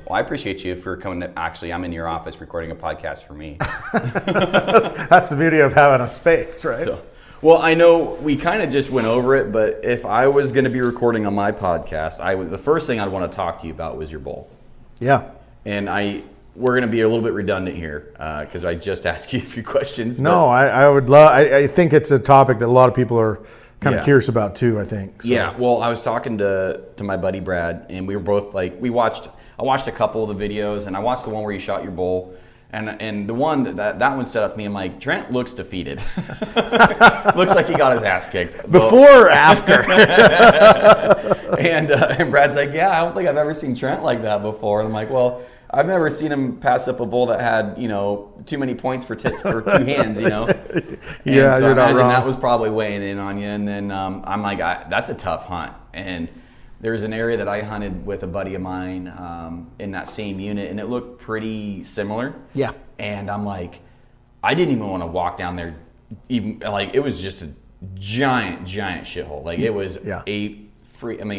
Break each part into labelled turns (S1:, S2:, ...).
S1: Well, I appreciate you for coming. Actually, I'm in your office recording a podcast for me.
S2: That's the beauty of having a space, right?
S1: Well, I know we kind of just went over it, but if I was going to be recording on my podcast, the first thing I'd want to talk to you about was your bull.
S2: Yeah.
S1: And we're going to be a little bit redundant here because I just asked you a few questions.
S2: No, I would love. I think it's a topic that a lot of people are kind of curious about too. I think. So.
S1: Yeah. Well, I was talking to my buddy Brad, and we were both like, I watched a couple of the videos, and I watched the one where you shot your bull. And the one that one stood up to me, I'm like, Trent looks defeated. Looks like he got his ass kicked.
S2: Before or after?
S1: and Brad's like, yeah, I don't think I've ever seen Trent like that before. And I'm like, well, I've never seen him pass up a bull that had, too many points for two hands,
S2: Yeah,
S1: so
S2: you're not wrong.
S1: That was probably weighing in on you. And then I'm like, that's a tough hunt. And there's an area that I hunted with a buddy of mine in that same unit, and it looked pretty similar.
S2: Yeah.
S1: And I'm like, I didn't even want to walk down there. Even like it was just a giant shithole. Like it was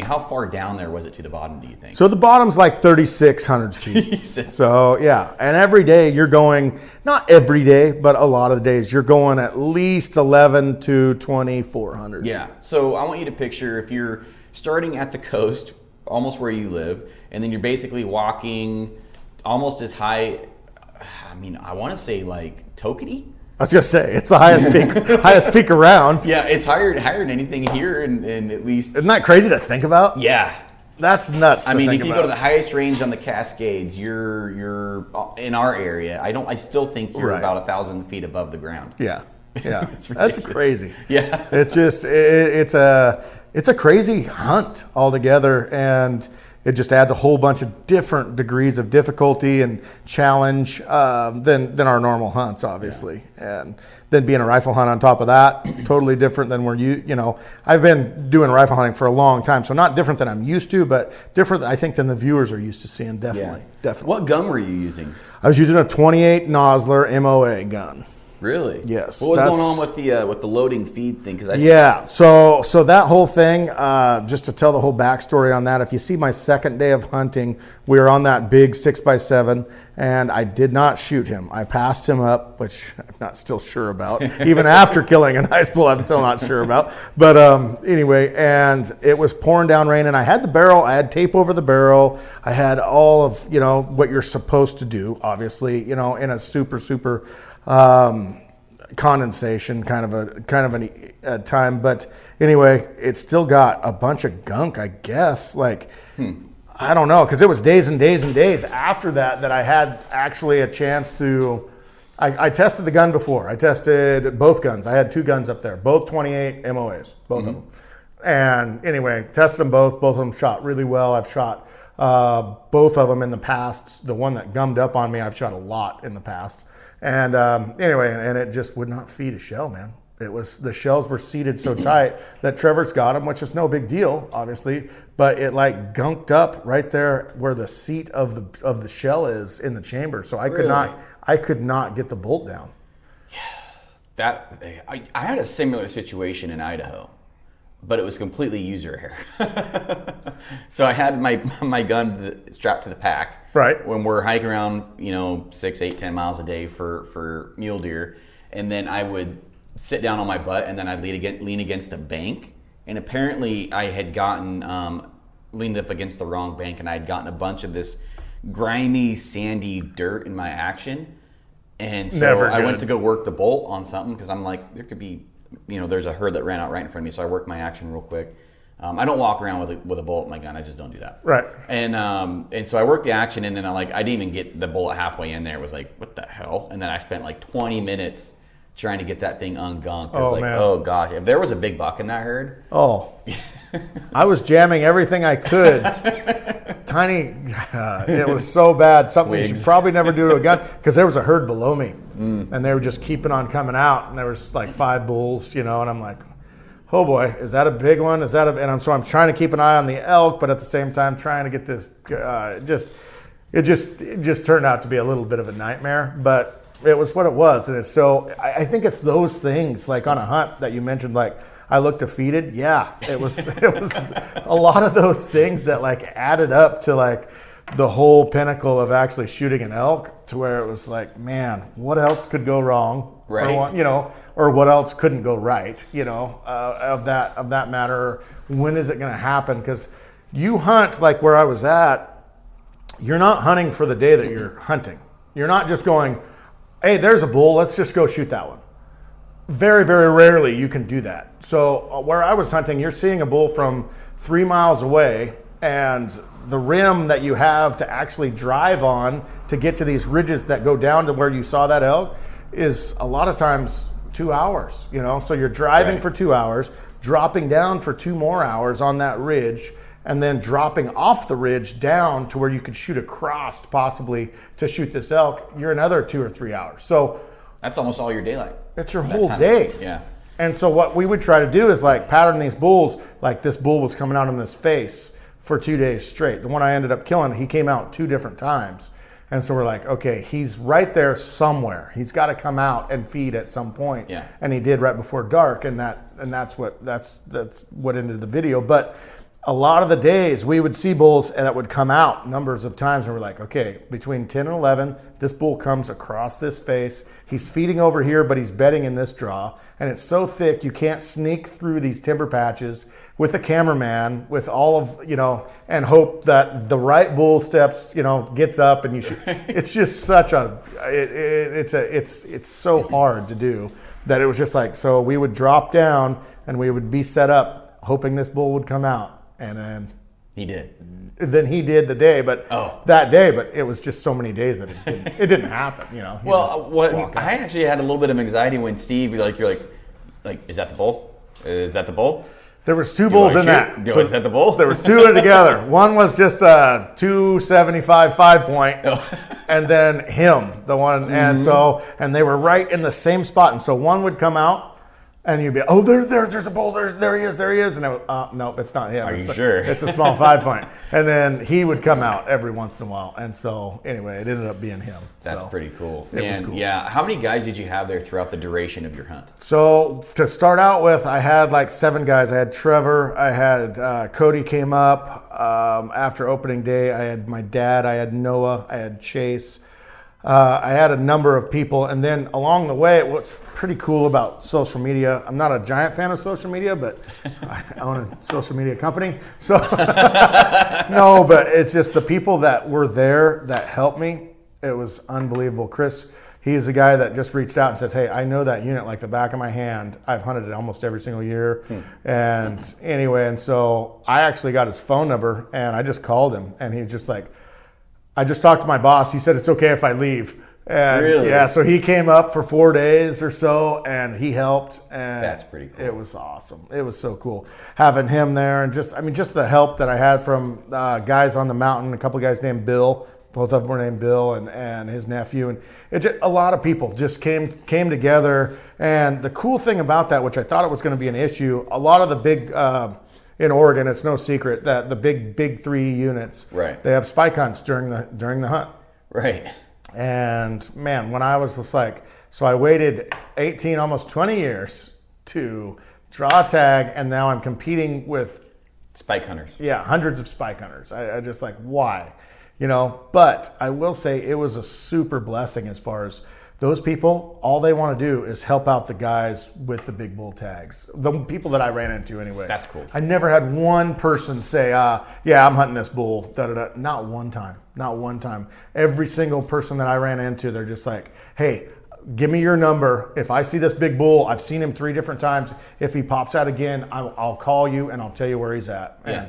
S1: how far down there was it to the bottom, do you think?
S2: So the bottom's like 3,600 feet.
S1: Jesus.
S2: So yeah, and every day you're going, not every day, but a lot of the days you're going at least 11 to 2,400.
S1: Yeah. So I want you to picture if you're starting at the coast, almost where you live, and then you're basically walking almost as high, I want to say like Tokenie.
S2: I was going to say, it's the highest peak around.
S1: Yeah, it's higher than anything here, and at least...
S2: Isn't that crazy to think about?
S1: Yeah.
S2: That's nuts to think about.
S1: If you go to the highest range on the Cascades, you're in our area. I still think you're about 1,000 feet above the ground.
S2: Yeah. That's crazy.
S1: Yeah.
S2: It's just, it's a crazy hunt altogether, and it just adds a whole bunch of different degrees of difficulty and challenge than our normal hunts, obviously. Yeah. And then being a rifle hunt on top of that, totally different than where I've been doing rifle hunting for a long time, so not different than I'm used to, but different, I think, than the viewers are used to seeing, definitely.
S1: What gun were you using?
S2: I was using a 28 Nosler MOA gun.
S1: Really?
S2: Yes.
S1: What was going on with the loading feed thing?
S2: So that whole thing, just to tell the whole backstory on that, if you see my second day of hunting, we were on that big 6x7, and I did not shoot him. I passed him up, which I'm not still sure about. Even after killing a nice bull, I'm still not sure about. But anyway, and it was pouring down rain, and I had the barrel. I had tape over the barrel. I had all of what you're supposed to do, obviously, in a super condensation kind of a time, but anyway, it still got a bunch of gunk, I guess. I don't know, because it was days and days and days after that I had actually a chance to. I tested the gun before. I tested both guns. I had two guns up there, both 28 MOAs, both of them. And anyway, tested them both. Both of them shot really well. I've shot both of them in the past. The one that gummed up on me, I've shot a lot in the past. And anyway, and it just would not feed a shell, man. The shells were seated so tight that Trevor's got them, which is no big deal, obviously, but it like gunked up right there where the seat of the shell is in the chamber. So I could not get the bolt down.
S1: I had a similar situation in Idaho, but it was completely user error. So I had my gun strapped to the pack.
S2: Right.
S1: When we're hiking around, 6, 8, 10 miles a day for mule deer, and then I would sit down on my butt, and then I'd lean against a bank. And apparently I had gotten leaned up against the wrong bank, and I had gotten a bunch of this grimy, sandy dirt in my action. And so I went to go work the bolt on something because I'm like, there could be, there's a herd that ran out right in front of me. So I worked my action real quick. I don't walk around with a bullet in my gun. I just don't do that.
S2: Right.
S1: And so I worked the action, and then I didn't even get the bullet halfway in there. It was like, what the hell? And then I spent like 20 minutes trying to get that thing ungunked. I was like, man. Oh gosh, if there was a big buck in that herd.
S2: Oh, I was jamming everything I could. Tiny, it was so bad. Something you should probably never do to a gun, because there was a herd below me, and they were just keeping on coming out, and there was like 5 bulls, and I'm like, oh boy, is that a big one? So I'm trying to keep an eye on the elk, but at the same time trying to get this. It just turned out to be a little bit of a nightmare, but it was what it was, and I think it's those things like on a hunt that you mentioned, like I looked defeated. Yeah, it was a lot of those things that like added up to like the whole pinnacle of actually shooting an elk to where it was like, man, what else could go wrong?
S1: Right.
S2: Or what else couldn't go right? Of that matter. When is it going to happen? Because you hunt like where I was at. You're not hunting for the day that you're hunting. You're not just going, hey, there's a bull, let's just go shoot that one. Very, very rarely you can do that. So where I was hunting, you're seeing a bull from 3 miles away, and the rim that you have to actually drive on to get to these ridges that go down to where you saw that elk is a lot of times 2 hours, So you're driving for 2 hours, dropping down for 2 more hours on that ridge, and then dropping off the ridge down to where you could shoot across possibly to shoot this elk. You're another 2 or 3 hours. So
S1: that's almost all your daylight.
S2: It's your whole day.
S1: Yeah.
S2: And so what we would try to do is like pattern these bulls, like this bull was coming out in this face for 2 days straight. The one I ended up killing, he came out 2 different times. And so we're like, okay, he's right there somewhere. He's got to come out and feed at some point.
S1: Yeah.
S2: And he did right before dark, and that's what ended the video. But a lot of the days we would see bulls that would come out numbers of times, and we're like, okay, between 10 and 11, this bull comes across this face. He's feeding over here, but he's bedding in this draw. And it's so thick, you can't sneak through these timber patches with a cameraman, with all of, and hope that the right bull steps, gets up and you should. It's just such it's so hard to do that it was just like, so we would drop down and we would be set up hoping this bull would come out. And then
S1: he did.
S2: Then he did that day, but it was just so many days that it didn't happen.
S1: Well, I actually had a little bit of anxiety when Steve, you're like, is that the bull? Is that the bull?
S2: There was 2 bulls in that.
S1: Is that the bull?
S2: There was 2 together. One was just a 275 5-point, and then him, the one, and they were right in the same spot. And so one would come out. And you'd be, there's a bull, there he is. And no, it's not him.
S1: Are you sure?
S2: It's a small 5-point. And then he would come out every once in a while. And so, anyway, it ended up being him.
S1: That's pretty cool.
S2: It was cool.
S1: Yeah. How many guys did you have there throughout the duration of your hunt?
S2: So, to start out with, I had like 7 guys. I had Trevor. I had Cody came up after opening day. I had my dad. I had Noah. I had Chase. I had a number of people. And then along the way, what's pretty cool about social media, I'm not a giant fan of social media, but I own a social media company. So, no, but it's just the people that were there that helped me. It was unbelievable. Chris, he's the guy that just reached out and says, hey, I know that unit like the back of my hand. I've hunted it almost every single year. And anyway, and so I actually got his phone number and I just called him and he was just like, I just talked to my boss. He said, it's okay if I leave. And
S1: really?
S2: Yeah, so he came up for 4 days or so and he helped. And
S1: that's pretty cool.
S2: It was awesome. It was so cool having him there and just the help that I had from guys on the mountain, a couple of guys named Bill. Both of them were named Bill and his nephew. And a lot of people just came together. And the cool thing about that, which I thought it was going to be an issue, a lot of the big in Oregon, it's no secret that the big 3 units,
S1: right,
S2: they have spike hunts during the hunt.
S1: Right.
S2: And man, when I was just like, so I waited 18, almost 20 years to draw a tag, and now I'm competing with
S1: spike hunters.
S2: Yeah, hundreds of spike hunters. I just like, why? But I will say it was a super blessing as far as those people, all they want to do is help out the guys with the big bull tags. The people that I ran into anyway.
S1: That's cool.
S2: I never had one person say, yeah, I'm hunting this bull. Da-da-da. Not one time. Not one time. Every single person that I ran into, they're just like, hey, give me your number. If I see this big bull, I've seen him 3 different times. If he pops out again, I'll call you and I'll tell you where he's at.
S1: Yeah.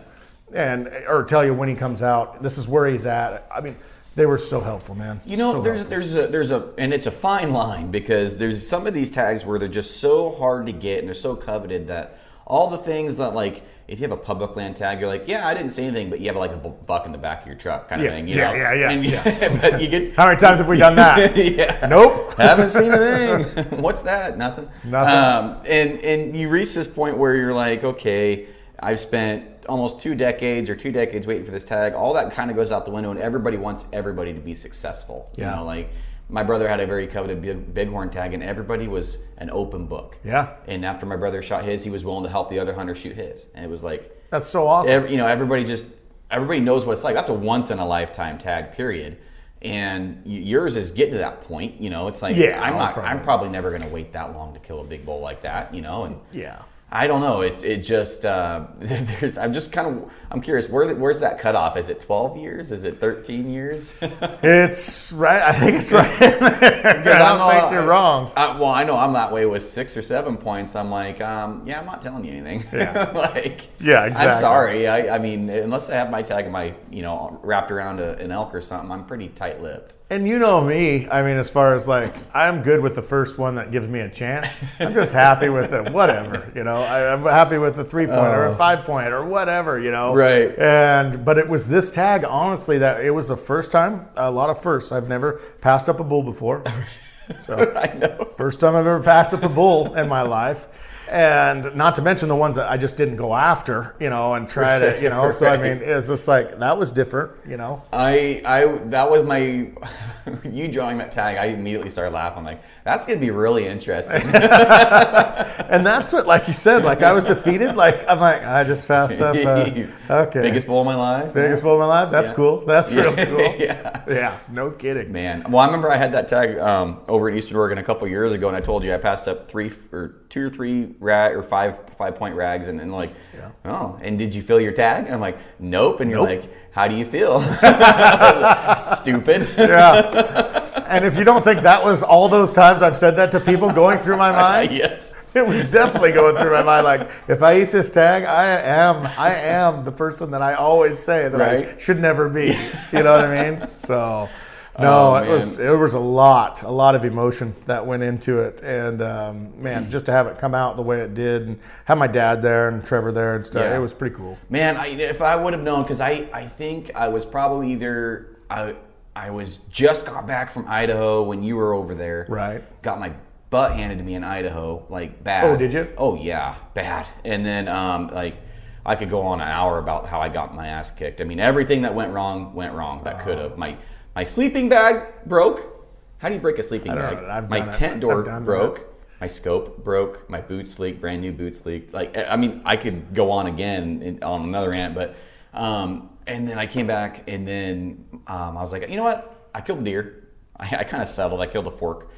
S2: Or tell you when he comes out. This is where he's at. I mean, they were so helpful, man. So
S1: there's and it's a fine line because there's some of these tags where they're just so hard to get and they're so coveted that all the things that, like, if you have a public land tag, you're like, yeah, I didn't see anything, but you have like a buck in the back of your truck kind of thing. You know? But you get,
S2: how many times have we done that?
S1: Yeah.
S2: Nope.
S1: Haven't seen a thing. What's that? Nothing. And you reach this point where you're like, okay, I've spent almost 2 decades waiting for this tag. All that kind of goes out the window, and everybody wants everybody to be successful. You know, like my brother had a very coveted bighorn tag, and everybody was an open book.
S2: Yeah.
S1: And after my brother shot his, he was willing to help the other hunter shoot his, and it was like,
S2: that's so awesome.
S1: Everybody just everybody knows what it's like. That's a once in a lifetime tag, period. And yours is getting to that point, you know. It's like, I'm probably never going to wait that long to kill a big bull like that, you know. And
S2: yeah.
S1: I don't know. It just I'm curious. Where's that cutoff? Is it 12 years? Is it 13 years?
S2: It's right. I think it's right in there. I don't think you're wrong.
S1: Well, I know I'm that way with 6 or 7 points. I'm like, I'm not telling you anything.
S2: Yeah.
S1: Like,
S2: yeah, exactly.
S1: I'm sorry. I mean, unless I have my tag wrapped around an elk or something, I'm pretty tight-lipped.
S2: And you know me, I mean, as far as like, I'm good with the first one that gives me a chance. I'm just happy with it, whatever, you know. I'm happy with a 3-point or a 5-point or whatever, you know.
S1: Right.
S2: But it was this tag, honestly, that it was the first time, a lot of firsts. I've never passed up a bull before. So
S1: I know.
S2: First time I've ever passed up a bull in my life. And not to mention the ones that I just didn't go after, you know, and try to, you know. Right. So I mean, it was just like, that was different, you know.
S1: That was my you drawing that tag. I immediately started laughing. I'm like, that's gonna be really interesting.
S2: And that's what, like you said, like I was defeated. Like I'm like, I just passed up. Okay.
S1: Biggest bull of my life.
S2: Biggest bull of my life. That's cool. That's real cool.
S1: Yeah.
S2: Yeah. No kidding,
S1: man. Well, I remember I had that tag over in Eastern Oregon a couple years ago, and I told you I passed up 2 or 3 5-point rags, and like, oh, and did you fill your tag? And I'm like, nope. And you're like, how do you feel? Stupid.
S2: Yeah. And if you don't think that was all those times I've said that to people going through my mind,
S1: yes,
S2: it was definitely going through my mind. Like, if I eat this tag, I am the person that I always say that I should never be. You know what I mean? So. No, it was a lot of emotion that went into it, and man, just to have it come out the way it did, and have my dad there and Trevor there and stuff, it was pretty cool.
S1: Man, if I would have known, because I think I was probably either I was just got back from Idaho when you were over there,
S2: right?
S1: Got my butt handed to me in Idaho, like bad.
S2: Oh, did you?
S1: Oh yeah, bad. And then like I could go on an hour about how I got my ass kicked. I mean, everything that went wrong that could have. My sleeping bag broke. How do you break a sleeping bag? My tent door broke. My scope broke. My boots leaked. Brand new boots leaked. Like, I mean, I could go on again on another rant, but and then I came back, and then I was like, you know what? I killed a deer. I kind of settled. I killed a fork.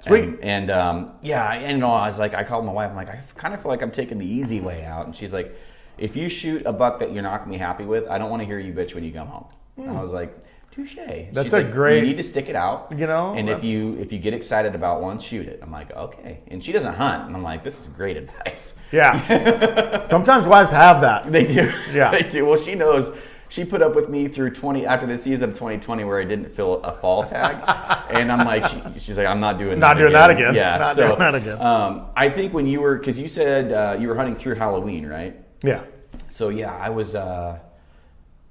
S2: Sweet.
S1: And I was like, I called my wife. I'm like, I kind of feel like I'm taking the easy way out. And she's like, if you shoot a buck that you're not gonna be happy with, I don't want to hear you bitch when you come home. And I was like, touche.
S2: That's a great.
S1: You need to stick it out,
S2: you know.
S1: And if you get excited about one, shoot it. I'm like, okay. And she doesn't hunt, and I'm like, this is great advice.
S2: Yeah. Sometimes wives have that.
S1: They do.
S2: Yeah.
S1: They do. Well, she knows. She put up with me through after the season of 2020 where I didn't fill a fall tag, and I'm like, she's like, I'm not doing that again. Yeah.
S2: Doing that again.
S1: I think when you were, because you said you were hunting through Halloween, right?
S2: Yeah.
S1: So yeah, I was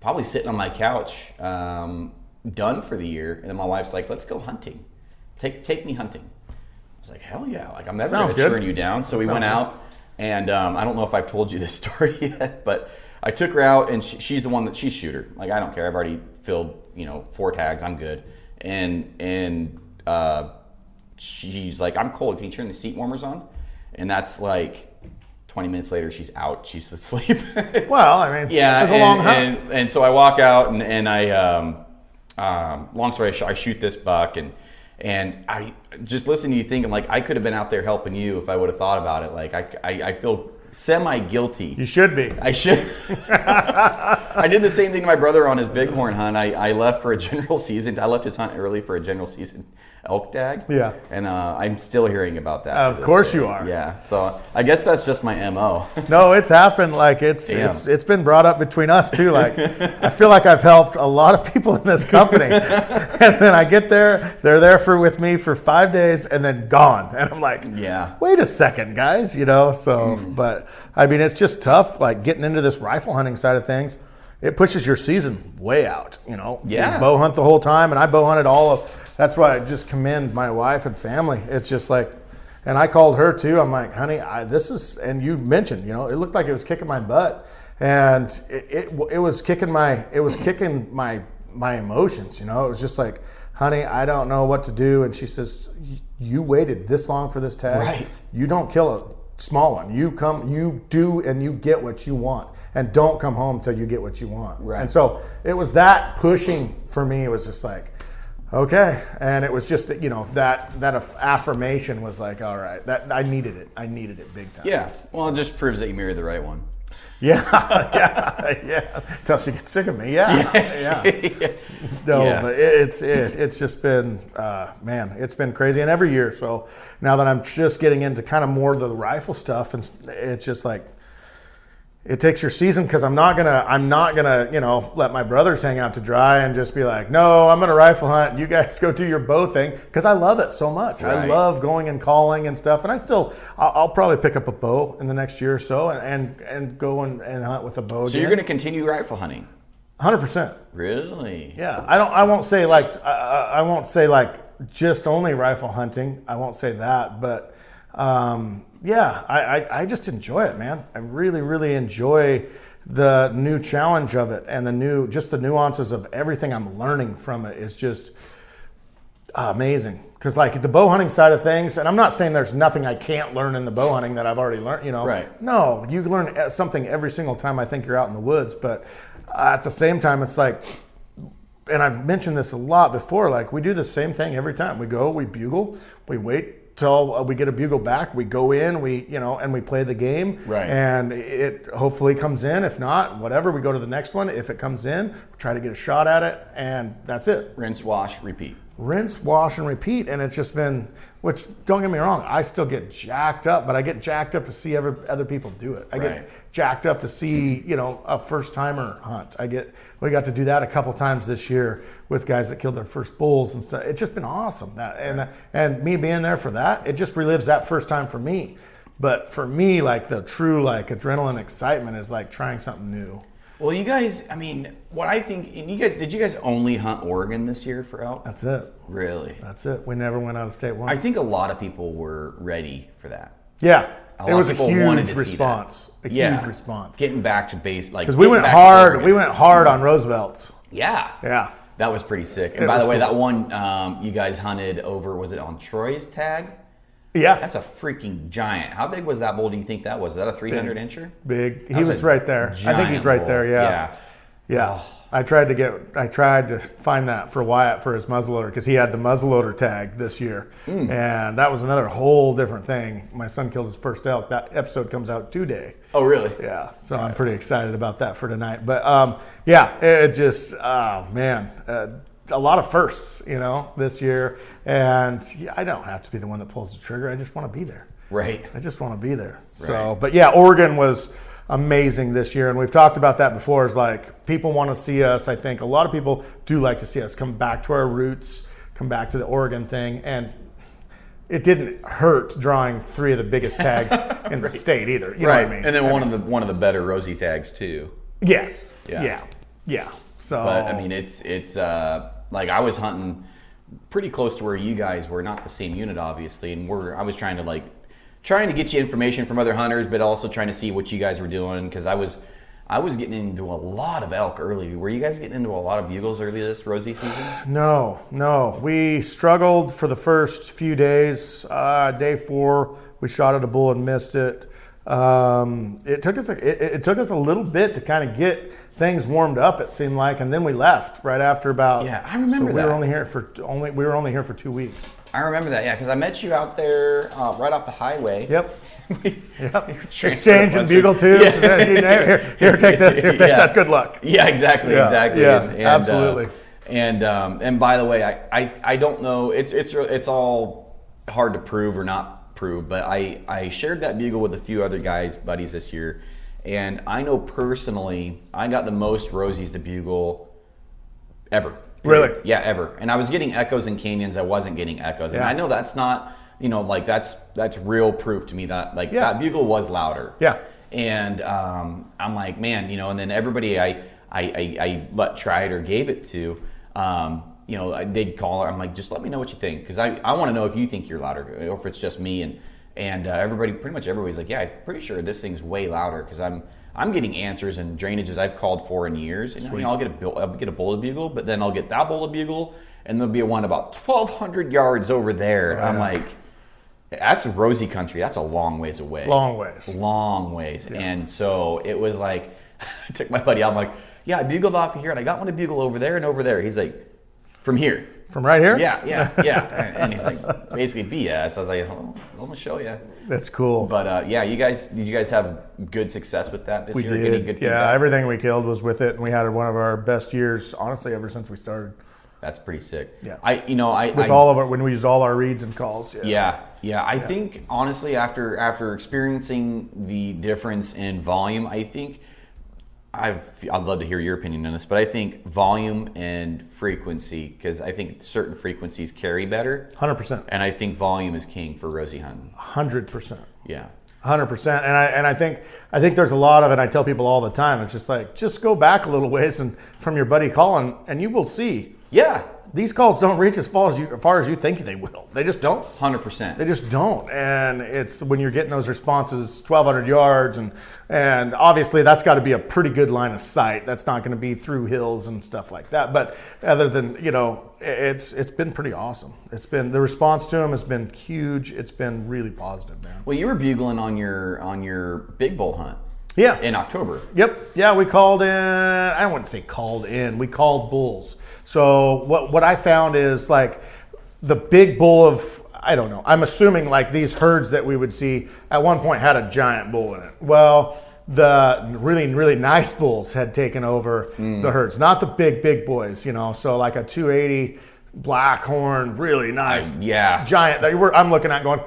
S1: probably sitting on my couch, done for the year, and then my wife's like, let's go hunting. Take me hunting. I was like, hell yeah. Like, I'm never going to turn you down. So we went out, and I don't know if I've told you this story yet, but I took her out, and she's the one that she's shooter. Like, I don't care. I've already filled, 4 tags. I'm good. And she's like, I'm cold. Can you turn the seat warmers on? And that's like 20 minutes later, she's out. She's asleep.
S2: Well, I mean,
S1: yeah,
S2: it was a long hunt.
S1: And so I walk out, and I, long story short, I shoot this buck, and I just listen to you thinking, like, I could have been out there helping you if I would have thought about it. Like, I feel semi-guilty.
S2: You should be.
S1: I should. I did the same thing to my brother on his bighorn hunt. I left for a general season. I left his hunt early for a general season elk tag.
S2: Yeah.
S1: And I'm still hearing about that.
S2: Of course you are.
S1: Yeah. So I guess that's just my MO.
S2: No, it's happened. Like, it's been brought up between us too. Like, I feel like I've helped a lot of people in this company. And then I get there, they're there with me for 5 days and then gone. And I'm like,
S1: yeah,
S2: wait a second, guys, so, but I mean, it's just tough, like getting into this rifle hunting side of things. It pushes your season way out,
S1: Yeah.
S2: You bow hunt the whole time, and I bow hunted that's why I just commend my wife and family. It's just like, and I called her too. I'm like, honey, and you mentioned, it looked like it was kicking my butt, and it was kicking my emotions. It was just like, honey, I don't know what to do. And she says, you waited this long for this tag.
S1: Right.
S2: You don't kill small one. You do, and you get what you want, and don't come home till you get what you want.
S1: Right.
S2: And so it was that pushing for me. It was just like, okay, and it was just that affirmation was like, all right, that I needed it big time.
S1: Yeah. Well, it just proves that you married the right one.
S2: Yeah, yeah. Till she gets sick of me. Yeah. No,
S1: Yeah.
S2: but it's just been, man, it's been crazy. And every year, so now that I'm just getting into kind of more of the rifle stuff, and it's just like, it takes your season, because I'm not gonna let my brothers hang out to dry and just be like, no, I'm gonna rifle hunt and you guys go do your bow thing, because I love it so much.
S1: Right.
S2: I love going and calling and stuff, and I'll probably pick up a bow in the next year or so and go and hunt with a bow.
S1: So you're going to continue rifle hunting?
S2: 100%.
S1: Really?
S2: Yeah. I won't say like just only rifle hunting. I won't say that, but yeah, I just enjoy it, man. I really, really enjoy the new challenge of it, and the nuances of everything I'm learning from it is just amazing. Because like the bow hunting side of things, and I'm not saying there's nothing I can't learn in the bow hunting that I've already learned,
S1: Right.
S2: No, you learn something every single time I think you're out in the woods, but at the same time, it's like, and I've mentioned this a lot before, like we do the same thing every time. We go, we bugle, we wait till we get a bugle back, we go in, and we play the game.
S1: Right.
S2: And it hopefully comes in. If not, whatever, we go to the next one. If it comes in, try to get a shot at it, and that's it.
S1: Rinse, wash, repeat.
S2: Rinse, wash, and repeat. And it's just been, which, don't get me wrong, I still get jacked up, but I get jacked up to see other people do it. I get jacked up to see, a first timer hunt. We got to do that a couple times this year with guys that killed their first bulls and stuff. It's just been awesome. And me being there for that, it just relives that first time for me. But for me, like the true like adrenaline excitement is like trying something new.
S1: Well, you guys, I mean, what I think, and did you guys only hunt Oregon this year for elk?
S2: That's it.
S1: Really?
S2: That's it. We never went out of state once.
S1: I think a lot of people were ready for that.
S2: Yeah.
S1: A
S2: It
S1: lot
S2: was
S1: of
S2: a
S1: people
S2: huge
S1: wanted to see
S2: response.
S1: that.
S2: A
S1: Yeah.
S2: huge response.
S1: Getting back to base, like,
S2: Because we went
S1: getting back to
S2: hard.
S1: Oregon.
S2: We went hard on Roosevelt's.
S1: Yeah.
S2: Yeah.
S1: That was pretty sick. And
S2: It
S1: by the
S2: was
S1: way,
S2: cool.
S1: that one you guys hunted over, was it on Troy's tag?
S2: Yeah.
S1: That's a freaking giant. How big was that bull do you think that was? Is that a 300 incher?
S2: Big. He
S1: That
S2: was
S1: a
S2: right there. I think he's
S1: giant
S2: right
S1: bull.
S2: there. Yeah. Yeah. I tried to find that for Wyatt for his muzzleloader, because he had the muzzleloader tag this year. And that was another whole different thing. My son killed his first elk. That episode comes out today.
S1: Oh, really?
S2: Yeah. So I'm pretty excited about that for tonight. But yeah, it just, man, a lot of firsts, this year. And yeah, I don't have to be the one that pulls the trigger. I just want to be there.
S1: Right.
S2: I just want to be there. So,
S1: Right.
S2: but yeah, Oregon was amazing this year, and we've talked about that before. Is like people want to see us. I think a lot of people do like to see us come back to our roots, come back to the Oregon thing, and it didn't hurt drawing 3 of the biggest tags in the state either. You know what I mean?
S1: And then one of the better rosy tags too.
S2: Yes.
S1: Yeah.
S2: Yeah. So,
S1: But I mean, it's like I was hunting pretty close to where you guys were, not the same unit obviously, and I was trying to get you information from other hunters, but also trying to see what you guys were doing, because I was getting into a lot of elk early. Were you guys getting into a lot of bugles early this rosy season?
S2: No. We struggled for the first few days. Day 4, we shot at a bull and missed it. It took us a little bit to kind of get things warmed up, it seemed like, and then we left right after about.
S1: Yeah, I remember
S2: so
S1: that.
S2: We were only here for 2 weeks.
S1: I remember that, yeah, because I met you out there right off the highway.
S2: Yep.
S1: Yep.
S2: Exchanging bugle tubes.
S1: Yeah.
S2: And then, here, take this. Here, take that. Good luck.
S1: Yeah, exactly.
S2: Yeah,
S1: exactly.
S2: yeah,
S1: And,
S2: absolutely.
S1: And by the way, I don't know. It's all hard to prove or not prove, but I shared that bugle with a few other buddies this year, and I know personally I got the most rosies to bugle ever.
S2: Really?
S1: Yeah, ever. And I was getting echoes in canyons. I wasn't getting echoes, and
S2: Yeah.
S1: I know that's not. Like that's real proof to me that that bugle was louder.
S2: Yeah.
S1: And I'm like, man, and then everybody I tried or gave it to, they'd call her. I'm like, just let me know what you think, because I want to know if you think you're louder or if it's just me. And pretty much everybody's like, yeah, I'm pretty sure this thing's way louder, because I'm getting answers and drainages I've called for in years. And I'll get a bullet bugle, but then I'll get that bullet bugle, and there'll be one about 1,200 yards over there. And I'm like, That's rosy country. That's a long ways away.
S2: Long ways.
S1: Long ways. Yeah. And so it was like, I took my buddy out. I'm like, yeah, I bugled off of here, and I got one to bugle over there and over there. He's like, from here.
S2: From right here?
S1: Yeah. And he's like, basically BS. I was like, oh, I'm gonna show you.
S2: That's cool.
S1: But yeah, did you guys have good success with that this year?
S2: We did.
S1: Getting good feedback?
S2: Yeah, everything we killed was with it, and we had one of our best years, honestly, ever since we started.
S1: That's pretty sick.
S2: Yeah.
S1: All
S2: of it, when we used all our reads and calls.
S1: Yeah. I think honestly, after experiencing the difference in volume, I think I'd love to hear your opinion on this, but I think volume and frequency, because I think certain frequencies carry better.
S2: 100%.
S1: And I think volume is king for rosy hunting.
S2: 100%.
S1: Yeah.
S2: 100%. And I think there's a lot of it. I tell people all the time. It's just like, just go back a little ways and from your buddy calling, and you will see.
S1: Yeah.
S2: These calls don't reach as far as you think they will. They just don't.
S1: 100%.
S2: They just don't. And it's when you're getting those responses 1,200 yards, and obviously that's got to be a pretty good line of sight. That's not going to be through hills and stuff like that. But other than, it's been pretty awesome. It's been, the response to them has been huge. It's been really positive, man.
S1: Well, you were bugling on your big bull hunt.
S2: Yeah.
S1: In October.
S2: Yep. Yeah, we called in. I wouldn't say called in. We called bulls. So what I found is like the big bull of, I don't know, I'm assuming like these herds that we would see at one point had a giant bull in it. Well, the really, really nice bulls had taken over the herds, not the big boys, so like a 280 black horn, really nice, giant that I'm looking at going,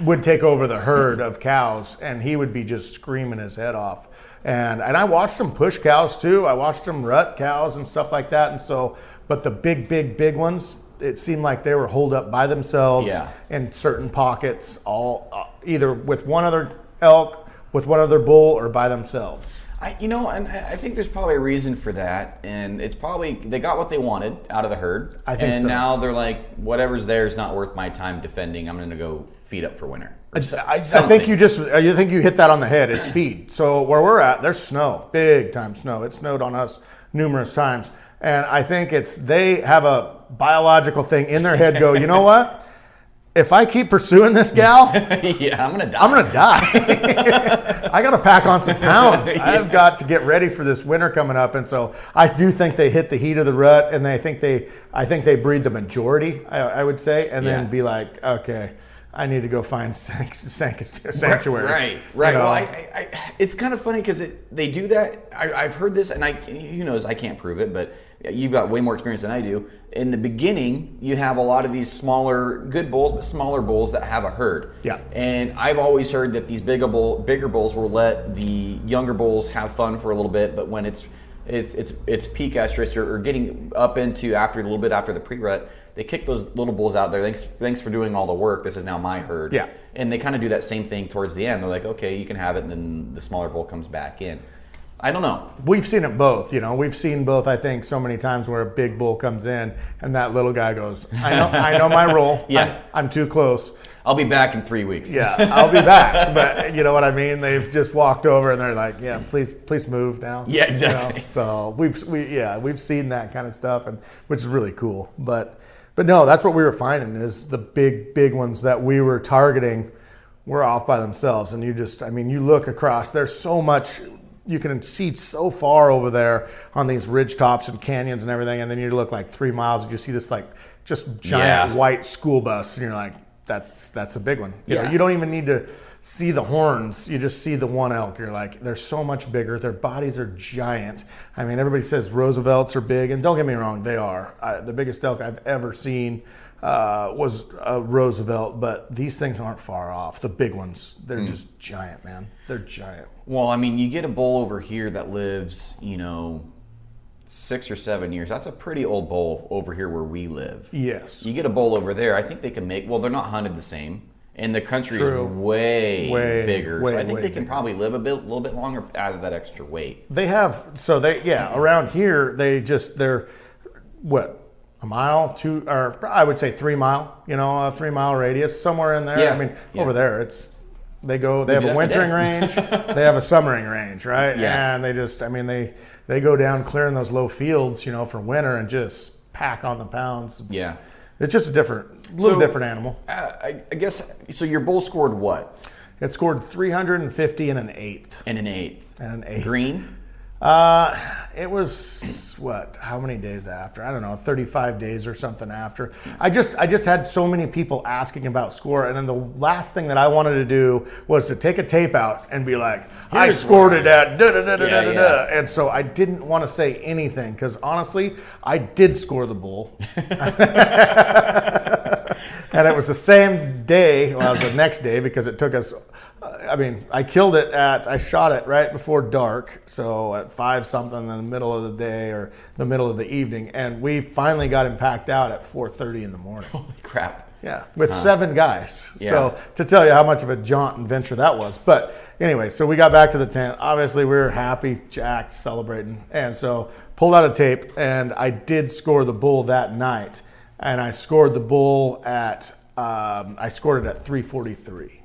S2: would take over the herd of cows, and he would be just screaming his head off. And I watched them push cows too. I watched them rut cows and stuff like that. And so, but the big ones, it seemed like they were holed up by themselves in certain pockets, all either with one other elk, with one other bull, or by themselves.
S1: And I think there's probably a reason for that, and it's probably they got what they wanted out of the herd.
S2: I think so.
S1: And now they're like, whatever's there is not worth my time defending. I'm going to go feed up for winter.
S2: I think you hit that on the head. It's feed. So where we're at, there's snow, big time snow. It snowed on us numerous times, and I think they have a biological thing in their head. Go, you know what? If I keep pursuing this gal,
S1: I'm gonna die.
S2: I'm gonna die. I got to pack on some pounds. I've got to get ready for this winter coming up, and so I do think they hit the heat of the rut, and I think they breed the majority. I would say, and then be like, okay, I need to go find sanctuary.
S1: Right. Well, it's kind of funny because they do that. I've heard this, and who knows? I can't prove it, but you've got way more experience than I do. In the beginning, you have a lot of these smaller, good bulls, but smaller bulls that have a herd.
S2: Yeah.
S1: And I've always heard that these bigger bulls will let the younger bulls have fun for a little bit, but when it's peak estrus or getting up into a little bit after the pre-rut, they kick those little bulls out there. Thanks for doing all the work. This is now my herd.
S2: Yeah.
S1: And they kind of do that same thing towards the end. They're like, okay, you can have it, and then the smaller bull comes back in. I don't know.
S2: We've seen it both. We've seen both. I think so many times where a big bull comes in and that little guy goes, I know my role.
S1: Yeah.
S2: I'm too close.
S1: I'll be back in 3 weeks.
S2: Yeah, I'll be back. But you know what I mean? They've just walked over and they're like, yeah, please move now.
S1: Yeah, exactly.
S2: So we've seen that kind of stuff, and which is really cool. But no, that's what we were finding is the big ones that we were targeting were off by themselves. And you look across, there's so much. You can see so far over there on these ridge tops and canyons and everything, and then you look like 3 miles and you see this like just giant white school bus, and you're like, that's a big one. You don't even need to see the horns. You just see the one elk. You're like, they're so much bigger. Their bodies are giant. I mean, everybody says Roosevelts are big, and don't get me wrong, they are. The biggest elk I've ever seen was a Roosevelt, but these things aren't far off. The big ones, they're just giant, man. They're giant.
S1: Well, I mean, you get a bull over here that lives, 6 or 7 years. That's a pretty old bull over here where we live.
S2: Yes.
S1: You get a bull over there, I think they can they're not hunted the same. And the country is way bigger. So I think they can probably live a little bit longer out of that extra weight.
S2: They have, around here, they're what? A mile, 2, or I would say 3 mile, a 3 mile radius, somewhere in there.
S1: Yeah.
S2: I mean, over there, they have a wintering range, they have a summering range, right?
S1: Yeah.
S2: And they go down clearing those low fields, for winter and just pack on the pounds. It's just a different animal.
S1: I guess, so your bull scored what?
S2: It scored 350 and an eighth.
S1: And an eighth.
S2: And an eighth.
S1: Green?
S2: It was how many days after? I don't know, 35 days or something after. I just had so many people asking about score, and then the last thing that I wanted to do was to take a tape out and be like, I scored it at da da da da da da. And so I didn't want to say anything because honestly, I did score the bull. And it was the same day, well, it was the next day because it took us, I shot it right before dark, so at 5 something in the middle of the day or the middle of the evening, and we finally got him packed out at 4:30 in the morning.
S1: Holy crap.
S2: Yeah, with 7 guys.
S1: Yeah.
S2: So to tell you how much of a jaunt and venture that was. But anyway, so we got back to the tent. Obviously, we were happy, jacked, celebrating, and so pulled out a tape, and I did score the bull that night. And I scored the bull at, I scored it at 343.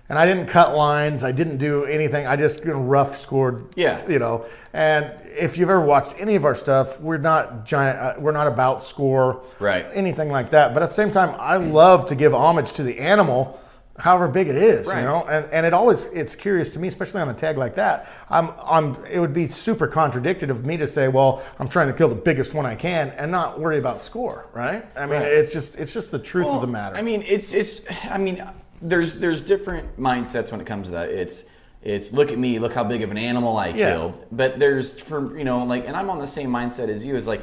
S2: And I didn't cut lines. I didn't do anything. I just rough scored, And if you've ever watched any of our stuff, we're not giant. We're not about score,
S1: right?
S2: Anything like that. But at the same time, I love to give homage to the animal, however big it is,
S1: right.
S2: And it's curious to me, especially on a tag like that. It would be super contradicted of me to say, well, I'm trying to kill the biggest one I can and not worry about score, right? I mean, it's just the truth of the matter.
S1: I mean, there's different mindsets when it comes to that. It's look at me, look how big of an animal I killed. But there's and I'm on the same mindset as you. Is like,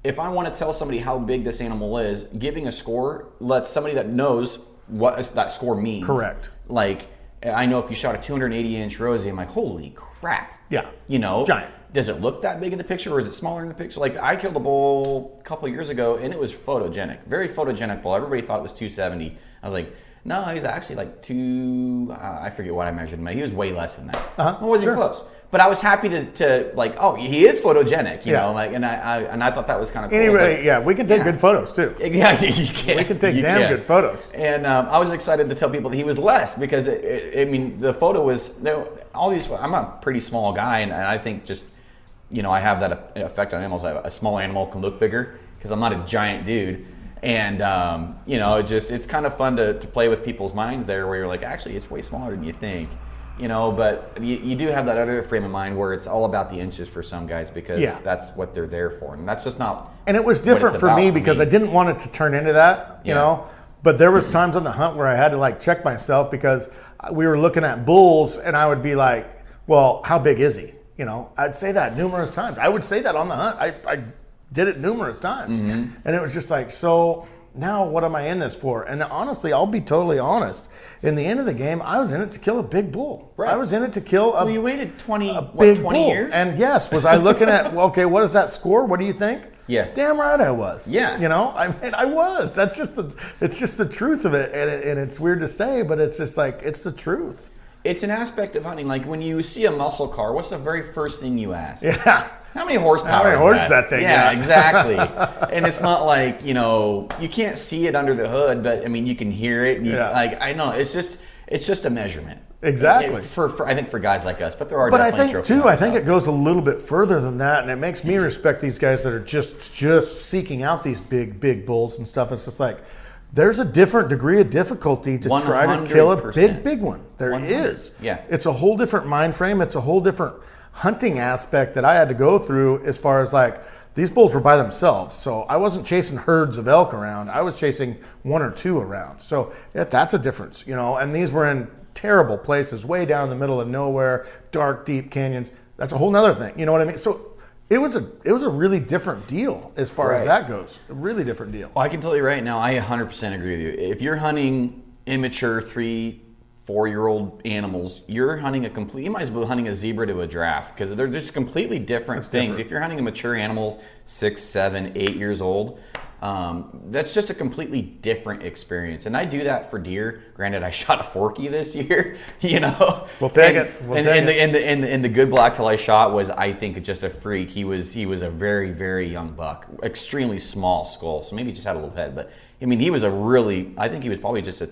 S1: if I want to tell somebody how big this animal is, giving a score lets somebody that knows what that score means.
S2: Correct.
S1: Like, I know if you shot a 280-inch rosy, I'm like, holy crap.
S2: Yeah.
S1: Giant. Does it look that big in the picture, or is it smaller in the picture? Like, I killed a bull a couple of years ago, and it was photogenic. Very photogenic bull. Everybody thought it was 270. I was like, no, he's actually like I forget what I measured him at. He was way less than that.
S2: Uh-huh.
S1: It wasn't close. But I was happy to like, oh, he is photogenic, you know, like, and I thought that was kind of cool.
S2: Anyway, we can take good photos too.
S1: Yeah, you can.
S2: We can take good photos.
S1: And I was excited to tell people that he was less because the photo was all these. I'm a pretty small guy, and I think just I have that effect on animals. A small animal can look bigger because I'm not a giant dude. And it's kind of fun to play with people's minds there, where you're like, actually, it's way smaller than you think. But you do have that other frame of mind where it's all about the inches for some guys because that's what they're there for, and that's just not.
S2: And it was different for me because I didn't want it to turn into that, you know. But there was times on the hunt where I had to check myself because we were looking at bulls, and I would be like, "Well, how big is he?" I'd say that numerous times. I would say that on the hunt. I did it numerous times, and it was just like, so. Now what am I in this for? And honestly, I'll be totally honest. In the end of the game, I was in it to kill a big bull.
S1: Right.
S2: I was in it to kill
S1: Well, you waited 20
S2: bull.
S1: years?
S2: And yes, was I looking at, okay, what is that score? What do you think?
S1: Yeah.
S2: Damn right I was.
S1: Yeah.
S2: I was. It's just the truth of it. And it's weird to say, but it's just like, it's the truth.
S1: It's an aspect of hunting. Like when you see a muscle car, what's the very first thing you ask?
S2: Yeah.
S1: How many horsepower
S2: How many horses that thing
S1: Yeah,
S2: got?
S1: exactly. And it's not like, you can't see it under the hood, but I mean, you can hear it. And I know, it's just a measurement.
S2: Exactly.
S1: I think for guys like us, but there are
S2: But I
S1: definitely
S2: think
S1: trophy
S2: too, I think
S1: hunters
S2: it goes a little bit further than that, and it makes me respect these guys that are just seeking out these big bulls and stuff. It's just like, there's a different degree of difficulty to try to kill a
S1: 100%.
S2: big one. There
S1: 100.
S2: is.
S1: Yeah.
S2: It's a whole different mind frame. It's a whole different hunting aspect that I had to go through as far as these bulls were by themselves. So I wasn't chasing herds of elk around. I was chasing 1 or 2 around. So that's a difference, and these were in terrible places, way down in the middle of nowhere, dark, deep canyons. That's a whole nother thing. You know what I mean? So it was a really different deal as far as that goes. A really different deal.
S1: Well, I can tell you right now, I 100% agree with you. If you're hunting immature 3-4-year-old animals, you're hunting you might as well be hunting a zebra to a giraffe because they're just completely different things. Different. If you're hunting a mature animal, 6, 7, 8 years old, that's just a completely different experience. And I do that for deer. Granted, I shot a forky this year,
S2: We'll take it.
S1: And the good blacktail I shot was, I think, just a freak. He was a very, very young buck, extremely small skull, so maybe he just had a little head. But I mean, I think he was probably just a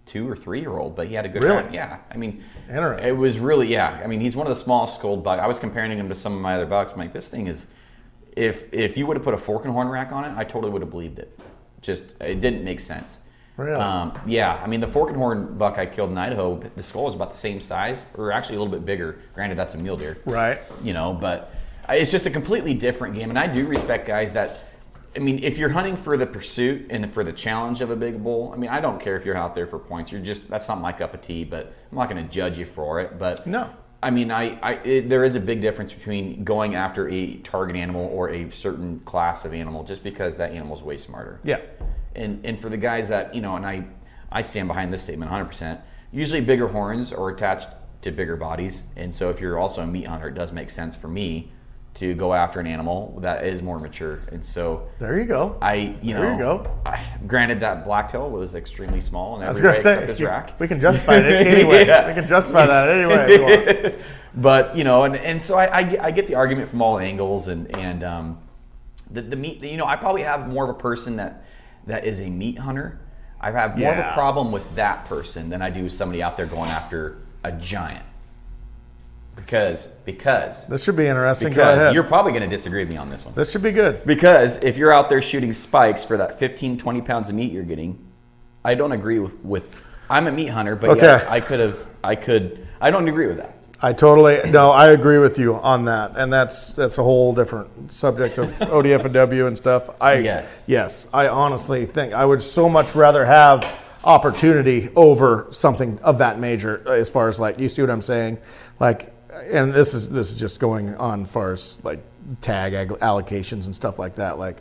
S1: 2 or 3-year-old, but he had a good
S2: really?
S1: time. Yeah, I mean,
S2: interesting.
S1: It was really, I mean, he's one of the smallest skulled bucks. I was comparing him to some of my other bucks. I'm like, this thing is, if you would have put a fork and horn rack on it, I totally would have believed it. it didn't make sense.
S2: Really?
S1: Yeah, I mean, the fork and horn buck I killed in Idaho, the skull was about the same size, or actually a little bit bigger. Granted, that's a mule deer.
S2: Right.
S1: But it's just a completely different game. And I do respect guys that, I mean, if you're hunting for the pursuit and for the challenge of a big bull, I mean, I don't care if you're out there for points. That's not my cup of tea, but I'm not going to judge you for it. But
S2: no.
S1: I mean, there is a big difference between going after a target animal or a certain class of animal just because that animal's way smarter.
S2: Yeah.
S1: And for the guys that, and I stand behind this statement 100%, usually bigger horns are attached to bigger bodies. And so if you're also a meat hunter, it does make sense for me to go after an animal that is more mature. And so
S2: there you go.
S1: Granted, that blacktail was extremely small in
S2: I was
S1: every way
S2: going to say,
S1: except his rack.
S2: We can justify it anyway.
S1: Yeah.
S2: We can justify that anyway if you want.
S1: But, and so I get the argument from all angles, and the meat, I probably have more of a person that is a meat hunter. I have more of a problem with that person than I do somebody out there going after a giant. Because
S2: this should be interesting. Go
S1: because
S2: ahead.
S1: you're probably going to disagree with me on this one.
S2: This should be good.
S1: Because if you're out there shooting spikes for that 15, 20 pounds of meat you're getting, I don't agree with I'm a meat hunter, but
S2: okay.
S1: Yeah, I don't agree with that.
S2: I agree with you on that, and that's a whole different subject of ODF and W and stuff. Yes, I honestly think I would so much rather have opportunity over something of that major, as far as, like, you see what I'm saying, like, and this is just going on as far as like tag allocations and stuff like that. Like,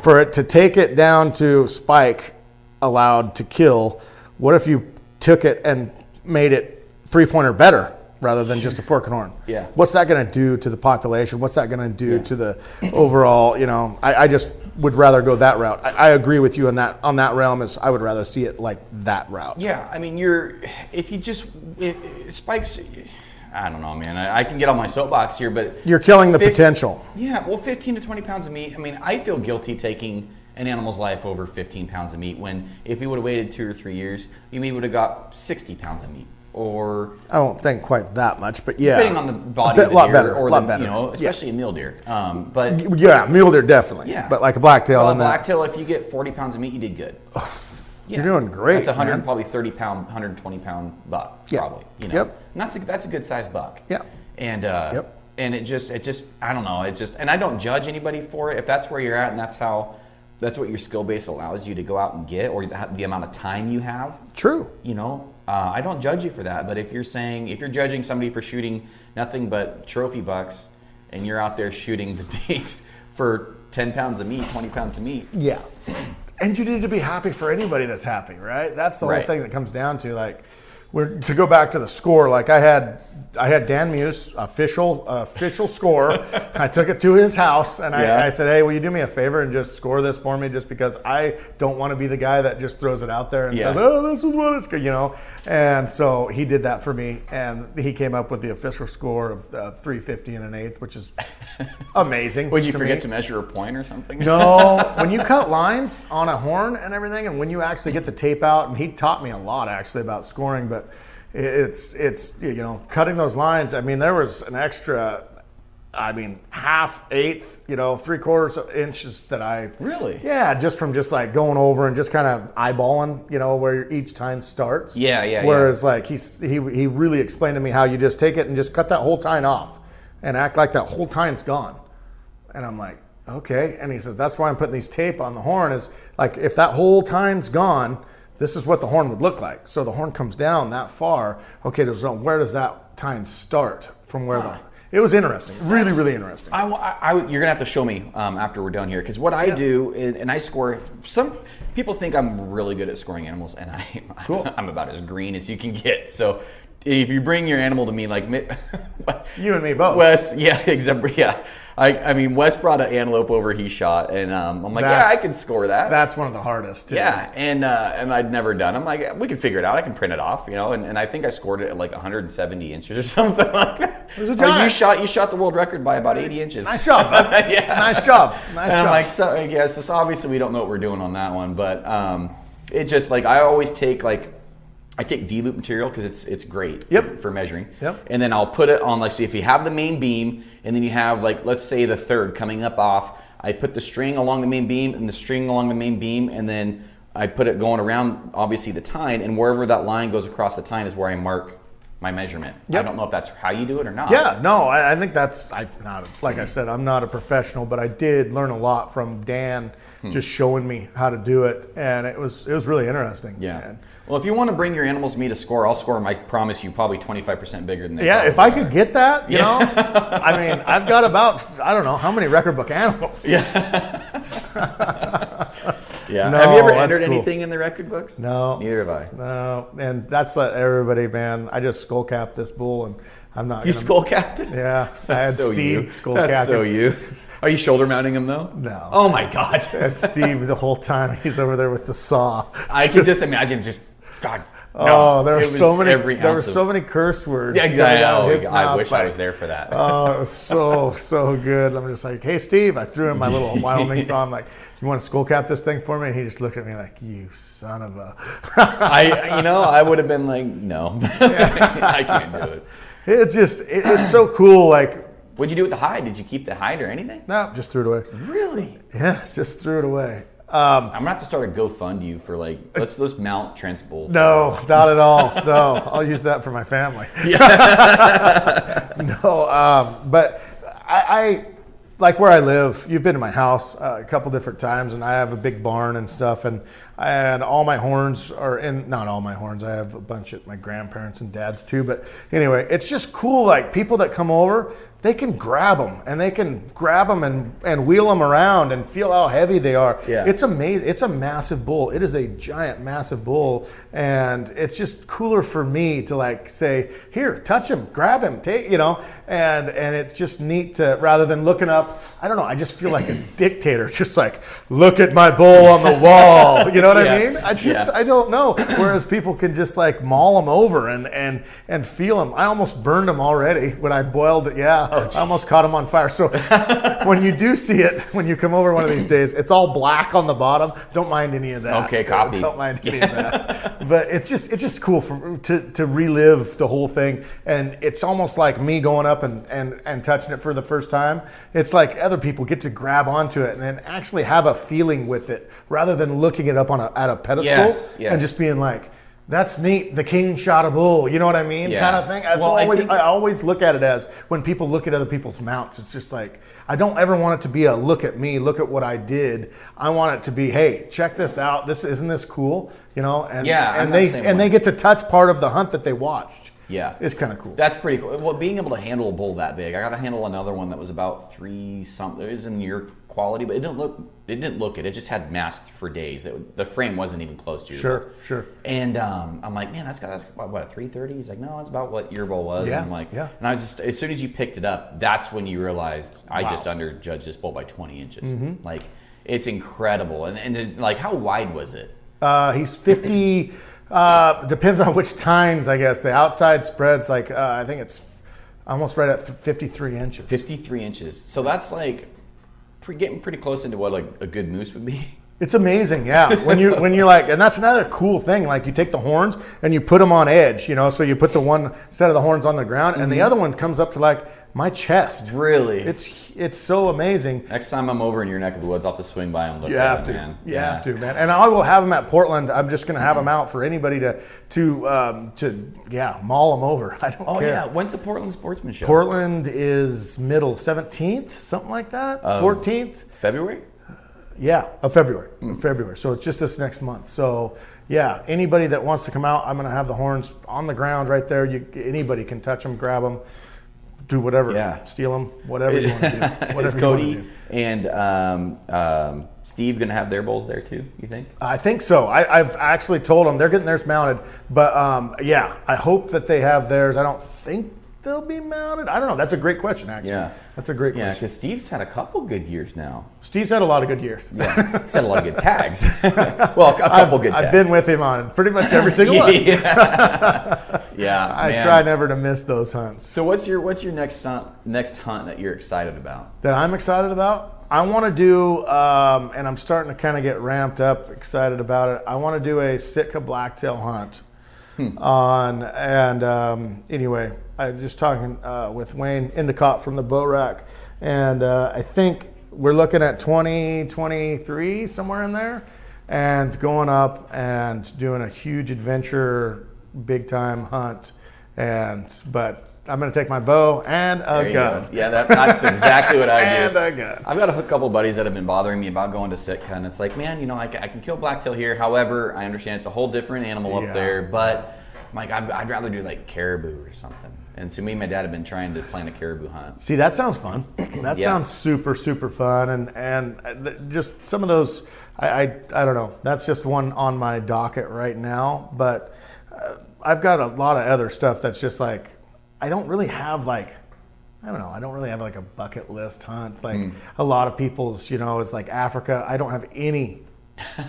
S2: for it to take it down to spike allowed to kill, what if you took it and made it 3-pointer better rather than just a fork and horn?
S1: Yeah.
S2: What's that going to do to the population? What's that going to do to the overall, I just would rather go that route. I agree with you on that realm. I would rather see it like that route.
S1: Yeah, I mean, spikes, I don't know, man. I can get on my soapbox here, but
S2: you're killing the potential.
S1: Yeah, well, 15 to 20 pounds of meat. I mean, I feel guilty taking an animal's life over 15 pounds of meat when if he would have waited 2 or 3 years, you maybe would have got 60 pounds of meat. Or
S2: I don't think quite that much, but yeah,
S1: depending on the body of the deer, or the, especially a mule deer. But
S2: yeah, mule deer definitely. Yeah, but like a blacktail.
S1: Well, blacktail, if you get 40 pounds of meat, you did good.
S2: You're doing great.
S1: That's 100, probably 30 pound, 120 pound buck, probably.
S2: Yep.
S1: And that's a good sized buck.
S2: Yeah.
S1: And and it just I don't know, and I don't judge anybody for it. If that's where you're at and that's what your skill base allows you to go out and get, or the amount of time you have.
S2: True.
S1: I don't judge you for that. But if you're judging somebody for shooting nothing but trophy bucks, and you're out there shooting the takes for 10 pounds of meat, 20 pounds of meat.
S2: Yeah. And you need to be happy for anybody that's happy, right? That's the whole thing that comes down to, like, to go back to the score. Like, I had Dan Muse, official score. I took it to his house, and I said, "Hey, will you do me a favor and just score this for me? Just because I don't want to be the guy that just throws it out there and says, oh, this is what it's good, And so he did that for me, and he came up with the official score of 350 and an eighth, which is amazing.
S1: Would you forget to measure a point or something?
S2: No, when you cut lines on a horn and everything, and when you actually get the tape out, and he taught me a lot actually about scoring, but it's cutting those lines. I mean, there was an extra, half, eighth, 3/4 inches that I
S1: really,
S2: just from just like going over and just kind of eyeballing, where each time starts.
S1: Yeah.
S2: Whereas like he really explained to me how you just take it and just cut that whole tine off and act like that whole tine's gone. And I'm like, okay. And he says, that's why I'm putting these tape on the horn, is like, if that whole tine's gone, this is what the horn would look like. So the horn comes down that far. Okay, where does that tine start from where it was interesting. Really, really interesting.
S1: You're going to have to show me after we're done here, because what I do, and I score, some people think I'm really good at scoring animals, and I'm about as green as you can get. So if you bring your animal to me, like
S2: you and me both.
S1: Wes, Wes brought an antelope over he shot, and I'm like, I can score that.
S2: That's one of the hardest, too.
S1: Yeah, and I'd never done. I'm like, we can figure it out. I can print it off, and I think I scored it at like 170 inches or something like that.
S2: It was a giant.
S1: You shot the world record by about 80 inches.
S2: Nice job, bud. Nice job.
S1: I'm like, so obviously we don't know what we're doing on that one, but it just, like, I always take, like, I take D-loop material because it's great for measuring.
S2: Yep.
S1: And then I'll put it on, like, so if you have the main beam and then you have, like, let's say the third coming up off I put the string along the main beam and the string along the main beam, and then I put it going around, obviously, the tine, and wherever that line goes across the tine is where I mark my measurement.
S2: Yep.
S1: I don't know if that's how you do it or not.
S2: Yeah, no, I think like I said, I'm not a professional, but I did learn a lot from Dan just showing me how to do it, and it was really interesting.
S1: Yeah.
S2: Man.
S1: Well, if you want to bring your animals to me to score, I'll score them, I promise you, probably 25% bigger than they
S2: Yeah, if I could get that, you know, I mean, I've got about, I don't know, how many record book animals?
S1: Yeah. Yeah.
S2: No,
S1: have you ever
S2: that's
S1: entered
S2: cool.
S1: anything in the record books?
S2: No.
S1: Neither have I.
S2: No, and that's everybody, man. I just skull capped this bull, and I'm not.
S1: You skull capped it?
S2: Yeah, I had
S1: That's so
S2: Steve
S1: you.
S2: skull
S1: That's
S2: capped
S1: so
S2: it.
S1: you. Are you shoulder mounting him though?
S2: No.
S1: Oh my God.
S2: And Steve the whole time he's over there with the saw.
S1: I can just imagine just God.
S2: Oh,
S1: no,
S2: there were
S1: it was
S2: so many.
S1: every
S2: There were
S1: ounce of-
S2: so many curse words.
S1: Yeah, exactly.
S2: coming out of his
S1: I
S2: mouth,
S1: wish I was there for that.
S2: Oh, it was so good. I'm just like, hey, Steve. I threw him my little Wyoming saw. I'm like, you want to skull cap this thing for me? And he just looked at me like, you son of a.
S1: I would have been like, no, I can't do it.
S2: It's so cool. Like,
S1: What'd you do with the hide? Did you keep the hide or anything?
S2: no, just threw it away.
S1: Really?
S2: Yeah, just threw it away.
S1: I'm gonna have to start a GoFund for let's mount Trent's bull.
S2: No, not at all. No, I'll use that for my family. No, but I like where I live. You've been to my house a couple different times, and I have a big barn and stuff, and all my horns are in. Not all my horns. I have a bunch at my grandparents and dad's too. But anyway, it's just cool. Like people that come over, they can grab them and they can grab them and wheel them around and feel how heavy they are.
S1: Yeah.
S2: It's amazing. It's a massive bull. It is a giant, massive bull. And it's just cooler for me to like say, here, touch him, grab him, take, and it's just neat to, rather than looking up, I don't know, I just feel like a dictator, just like, look at my bull on the wall. You know what I mean? I don't know. Whereas people can just like maul them over and feel them. I almost burned them already when I boiled it. Yeah. I almost caught them on fire. So when you do see it, when you come over one of these days, it's all black on the bottom. Don't mind any of that.
S1: Okay, copy.
S2: Don't mind any of that. But it's just cool to relive the whole thing. And it's almost like me going up and touching it for the first time. It's like other people get to grab onto it and then actually have a feeling with it rather than looking it up at a pedestal
S1: Yes.
S2: and just being like, that's neat. The king shot a bull. You know what I mean?
S1: Yeah.
S2: Kind of thing. That's
S1: Well,
S2: I always look at it as when people look at other people's mounts. It's just like I don't ever want it to be a look at me, look at what I did. I want it to be, hey, check this out. Isn't this cool? And they get to touch part of the hunt that they watched.
S1: Yeah.
S2: It's kind of cool.
S1: That's pretty cool. Well, being able to handle a bull that big, I got to handle another one that was about 3 something. It was in your quality, but it didn't look it. It just had mast for days. The frame wasn't even close to your bull. Sure. And I'm like, man, that's what, a 330? He's like, no, that's about what your bull was.
S2: Yeah,
S1: And I'm like,
S2: yeah.
S1: And I was just, as soon as you picked it up, that's when you realized I just underjudged this bull by 20 inches.
S2: Mm-hmm.
S1: Like, it's incredible. And then, like, how wide was it?
S2: He's 50. Depends on which tines, I guess. The outside spreads like I think it's almost right at 53 inches.
S1: 53 inches. So that's like getting pretty close into what like a good moose would be.
S2: It's amazing, yeah. When you're like, and that's another cool thing. Like you take the horns and you put them on edge, so you put the one set of the horns on the ground, and the other one comes up to like my chest.
S1: Really?
S2: It's so amazing.
S1: Next time I'm over in your neck of the woods, I'll have to swing by and look
S2: You
S1: at
S2: have
S1: it,
S2: to,
S1: man.
S2: you have to, man. And I will have them at Portland. I'm just going to have them out for anybody to maul them over. I don't care.
S1: Oh yeah, when's the Portland Sportsman Show?
S2: Portland is middle 17th, something like that. 14th.
S1: February?
S2: Yeah, of February. February. So it's just this next month. So yeah, anybody that wants to come out, I'm going to have the horns on the ground right there. Anybody can touch them, grab them, do whatever, steal them, whatever you want to do. Whatever
S1: Is Cody and Steve going to have their bulls there too, you think?
S2: I think so. I've actually told them they're getting theirs mounted. But I hope that they have theirs. I don't think they'll be mounted. I don't know. That's a great question, actually.
S1: Yeah.
S2: That's a great question.
S1: Yeah, because Steve's had a couple good years now.
S2: Steve's had a lot of good years.
S1: Yeah, he's had a lot of good tags. Well, a couple good tags.
S2: I've been with him on pretty much every single one.
S1: Yeah,
S2: I try never to miss those hunts.
S1: So what's your next hunt that you're excited about?
S2: That I'm excited about? I want to do, and I'm starting to kind of get ramped up, excited about it. I want to do a Sitka blacktail hunt. Anyway, I was just talking with Wayne Endicott from the Bow Rack, and I think we're looking at 2023, somewhere in there, and going up and doing a huge adventure, big time hunt. But I'm going to take my bow and a gun.
S1: Yeah, that's exactly what I do.
S2: And a gun.
S1: I've got a couple buddies that have been bothering me about going to Sitka, and it's like, man, I can kill blacktail here. However, I understand it's a whole different animal up there, but I'm like, I'd rather do like caribou or something. And so me and my dad have been trying to plan a caribou hunt.
S2: See, that sounds fun. That sounds super, super fun. And just some of those, I don't know. That's just one on my docket right now. But I've got a lot of other stuff that's just like, I don't really have like a bucket list hunt. Like a lot of people's, is like Africa. I don't have any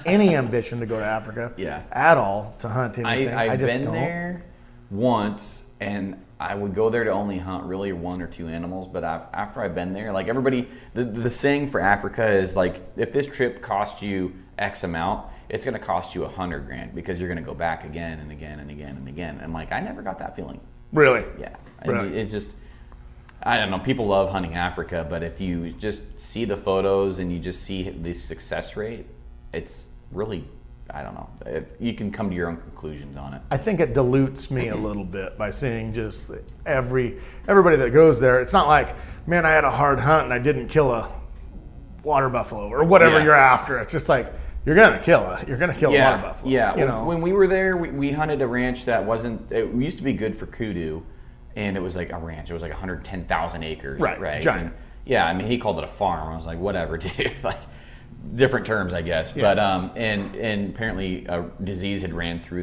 S2: ambition to go to Africa at all to hunt anything.
S1: I've
S2: just
S1: been
S2: don't.
S1: there once, and I would go there to only hunt really one or two animals. But after I've been there, like everybody, the saying for Africa is like, if this trip costs you X amount, it's going to cost you $100,000 because you're going to go back again and again and again and again. And like, I never got that feeling.
S2: Really?
S1: Yeah.
S2: Really?
S1: It's just, I don't know. People love hunting Africa, but if you just see the photos and you just see the success rate, it's really, I don't know. You can come to your own conclusions on it.
S2: I think it dilutes me a little bit by seeing just everybody that goes there. It's not like, man, I had a hard hunt and I didn't kill a water buffalo or whatever you're after. It's just like, you're gonna kill a water buffalo.
S1: Yeah. When we were there, we hunted a ranch that it used to be good for kudu, and it was like a ranch. It was like 110,000 acres. Right.
S2: Giant.
S1: And, he called it a farm. I was like, whatever, dude. Like, different terms, I guess. Yeah. But and apparently a disease had ran through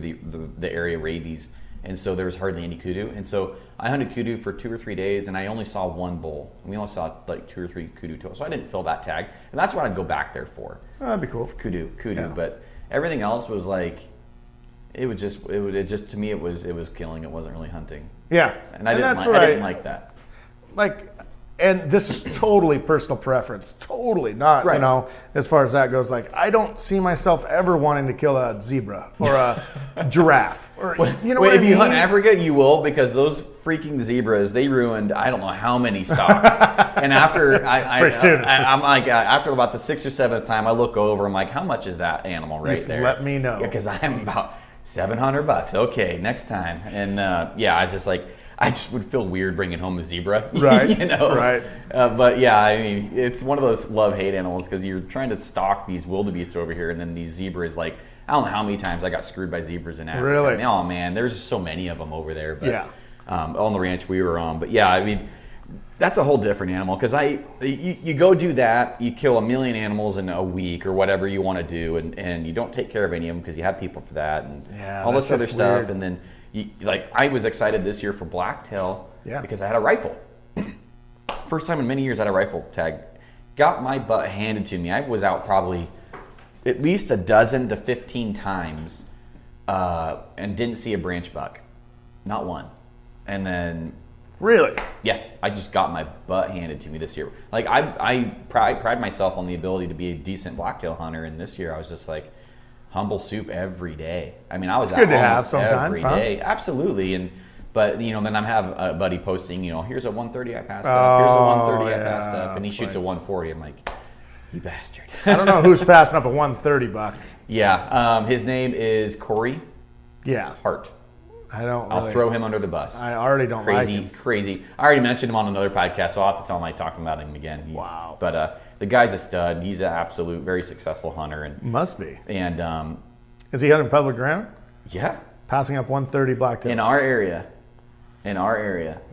S1: the area, rabies, and so there was hardly any kudu. And so I hunted kudu for 2 or 3 days, and I only saw one bull. And we only saw like 2 or 3 kudu total. So I didn't fill that tag, and that's what I'd go back there for.
S2: Oh, that'd be cool.
S1: Kudu.
S2: Yeah.
S1: But everything else was like, it just to me it was killing. It wasn't really hunting.
S2: Yeah,
S1: and I didn't like that.
S2: Like, and this is totally personal preference. Totally not, as far as that goes. Like, I don't see myself ever wanting to kill a zebra or a giraffe. Or,
S1: if you hunt Africa, you will, because those freaking zebras, they ruined I don't know how many stocks. And after I'm like, after about the 6th or 7th time, I look over. I'm like, how much is that animal right there?
S2: Let me know.
S1: Because I'm about $700. Okay, next time. And I was just like, I just would feel weird bringing home a zebra,
S2: right?
S1: Right. But yeah, I mean, it's one of those love-hate animals because you're trying to stalk these wildebeest over here, and then these zebras. Like, I don't know how many times I got screwed by zebras in Africa.
S2: Really?
S1: And, oh man, there's just so many of them over there. But, on the ranch we were on. But yeah, I mean, that's a whole different animal because you go do that, you kill 1 million animals in a week or whatever you want to do, and you don't take care of any of them because you have people for that and all this other stuff, weird. And then. I was excited this year for blacktail because I had a rifle. First time in many years I had a rifle tag. Got my butt handed to me. I was out probably at least 12 to 15 times and didn't see a branch buck. Not one. And then...
S2: Really?
S1: Yeah, I just got my butt handed to me this year. Like, I pride myself on the ability to be a decent blacktail hunter, and this year I was just like... humble soup every day. I mean, I was out almost every day. Absolutely. But then I have a buddy posting, here's a 130 I passed up. Here's a 130 I passed up. And he shoots a 140. I'm like, you bastard.
S2: I don't know who's passing up a 130 buck.
S1: Yeah. His name is Corey Hart. I'll throw him under the bus.
S2: I already don't like him.
S1: Crazy. I already mentioned him on another podcast, so I'll have to tell him I talked about him again.
S2: Wow.
S1: But the guy's a stud. He's an absolute, very successful hunter. And
S2: must be.
S1: And
S2: is he hunting public ground?
S1: Yeah.
S2: Passing up 130 blacktails.
S1: In our area.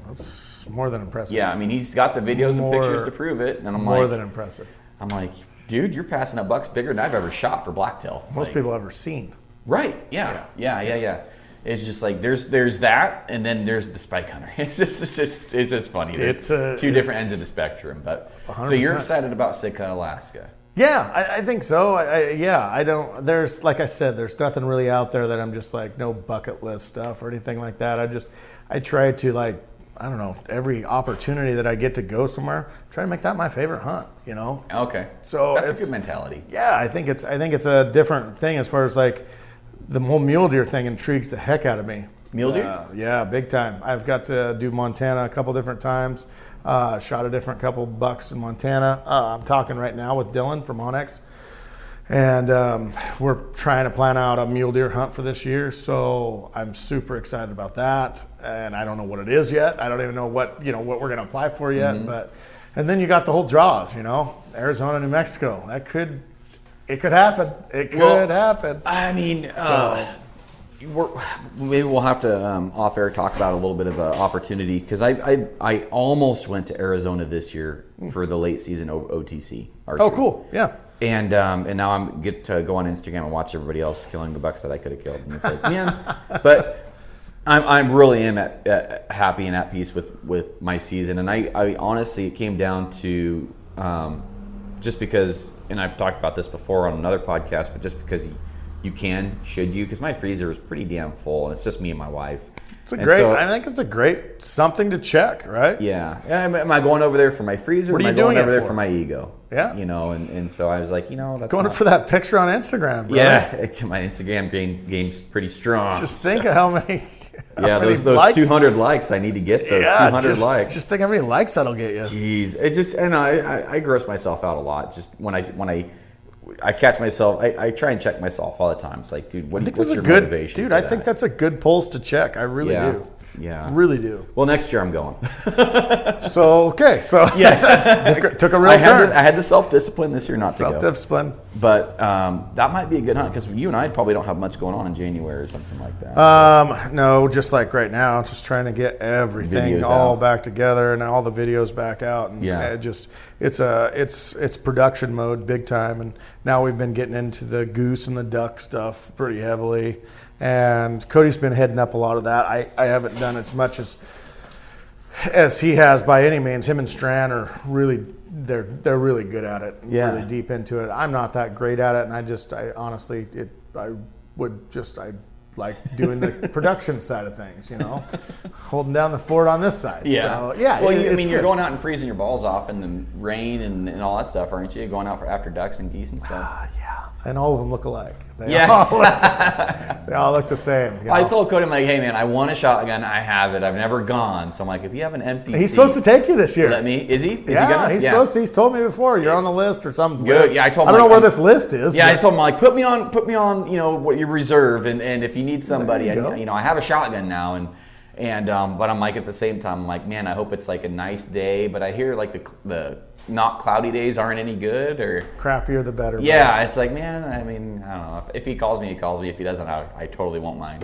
S2: That's more than impressive.
S1: Yeah, I mean, he's got the videos and pictures to prove it. And I'm
S2: more than impressive.
S1: I'm like, dude, you're passing up bucks bigger than I've ever shot for blacktail.
S2: Most people ever seen.
S1: Right. Yeah. It's just like there's that, and then there's the spike hunter. It's just funny. There's two different ends of the spectrum. But 100%. So you're excited about Sitka, Alaska?
S2: Yeah, I think so. I don't. There's, like I said, there's nothing really out there that I'm just like, no bucket list stuff or anything like that. I try to, like, I don't know, every opportunity that I get to go somewhere, try to make that my favorite hunt.
S1: Okay.
S2: So
S1: that's a good mentality.
S2: Yeah, I think it's a different thing as far as like. The whole mule deer thing intrigues the heck out of me.
S1: Mule deer?
S2: Yeah, big time. I've got to do Montana a couple different times. Shot a different couple bucks in Montana. I'm talking right now with Dylan from Onyx. And we're trying to plan out a mule deer hunt for this year, so I'm super excited about that. And I don't know what it is yet. I don't even know what we're going to apply for yet. And then you got the whole draws, Arizona, New Mexico. It could happen. It could happen.
S1: I mean, maybe we'll have to off air talk about a little bit of an opportunity, because I almost went to Arizona this year for the late season OTC archery.
S2: Oh, cool! Yeah.
S1: And now I'm get to go on Instagram and watch everybody else killing the bucks that I could have killed. And it's like, man, but I'm really happy and at peace with my season. And I honestly, it came down to just because, and I've talked about this before on another podcast, but just because should you? Because my freezer is pretty damn full, and it's just me and my wife.
S2: I think it's a great something to check, right?
S1: Yeah. Am I going over there for my freezer?
S2: What are you
S1: am I going
S2: doing
S1: over
S2: it
S1: there for my ego?
S2: Yeah.
S1: And so I was like, that's
S2: going for that picture on Instagram, bro.
S1: Yeah, my Instagram game's pretty strong.
S2: Just think of how many.
S1: Those 200 likes. I need to get those 200 likes.
S2: Just think how many likes that'll get you.
S1: Jeez, it just, and I gross myself out a lot. Just when I catch myself, I try and check myself all the time. It's like, dude, what's your motivation?
S2: Dude, I think that's a good pulse to check. I really do.
S1: Yeah.
S2: Really do.
S1: Well, next year I'm going.
S2: So took a real turn.
S1: I had the self-discipline this year not to go.
S2: Self-discipline.
S1: But that might be a good hunt, because you and I probably don't have much going on in January or something like that.
S2: No, just like right now, just trying to get everything all back together and all the videos back out. And it's production mode big time. And now we've been getting into the goose and the duck stuff pretty heavily. And Cody's been heading up a lot of that. I haven't done as much as he has by any means. Him and Strand are really they're really good at it.
S1: Yeah.
S2: Really deep into it. I'm not that great at it, and I honestly I like doing the production side of things, holding down the fort on this side.
S1: Yeah.
S2: So, yeah.
S1: Well, you're going out and freezing your balls off in the rain and all that stuff, aren't you? Going out after ducks and geese and stuff.
S2: Yeah. And all of them look alike. They all look the same.
S1: I told Cody, I'm like, hey man, I want a shotgun. I have it. I've never gone. So I'm like, if you have an empty
S2: He's supposed to take you this year.
S1: Let me. Is he? Is
S2: yeah,
S1: he gonna?
S2: He's supposed to. He's told me before. You're on the list or something.
S1: Good. Yeah, I told him.
S2: I don't know where this list is.
S1: Yeah, I told him, like, put me on, what your reserve, and if you need somebody, I have a shotgun now, but I'm like, at the same time, I'm like, man, I hope it's like a nice day, but I hear like the not cloudy days aren't any good, or
S2: crappier the better.
S1: Yeah, it's like, man, I mean, I don't know. If he calls me, he calls me. If he doesn't, I totally won't mind.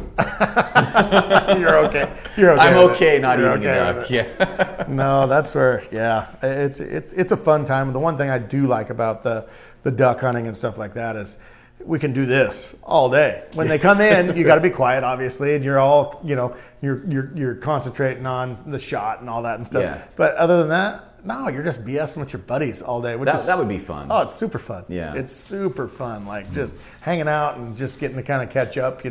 S2: You're okay. You're okay.
S1: I'm okay not eating a duck. Yeah.
S2: No, that's where. Yeah, it's a fun time. The one thing I do like about the duck hunting and stuff like that is we can do this all day. When they come in, you got to be quiet, obviously, and you're all, you're concentrating on the shot and all that and stuff.
S1: Yeah.
S2: But other than that, no, you're just BSing with your buddies all day.
S1: That would be fun.
S2: Oh, it's super fun.
S1: Yeah.
S2: It's super fun. Like just hanging out and just getting to kind of catch up,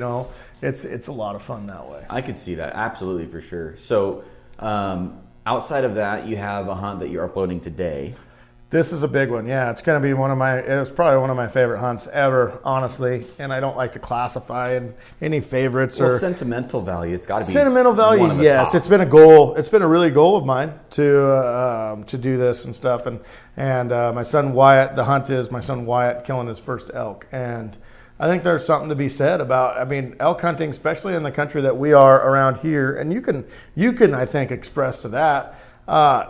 S2: It's a lot of fun that way.
S1: I could see that. Absolutely, for sure. So outside of that, you have a hunt that you're uploading today.
S2: This is a big one. Yeah, it's going to be it's probably one of my favorite hunts ever, honestly. And I don't like to classify in any favorites or
S1: sentimental value. It's got to be
S2: sentimental value.
S1: One of the
S2: yes,
S1: top.
S2: It's been a goal. It's been a really goal of mine to do this and stuff. And my son Wyatt, the hunt is my son Wyatt killing his first elk. And I think there's something to be said about, elk hunting, especially in the country that we are around here. And you can I think express to that.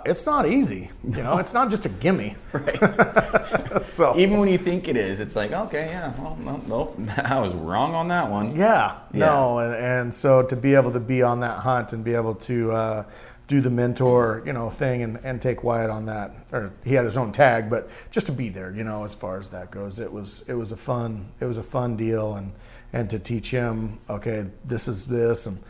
S2: It's not easy, it's not just a gimme.
S1: Right.
S2: So
S1: even when you think it is, it's like, okay, yeah, well, nope, I was wrong on that one.
S2: Yeah. No, and so to be able to be on that hunt and be able to do the mentor, thing and take Wyatt on that, or he had his own tag, but just to be there, as far as that goes, it was a fun deal, and to teach him, okay, this is this, and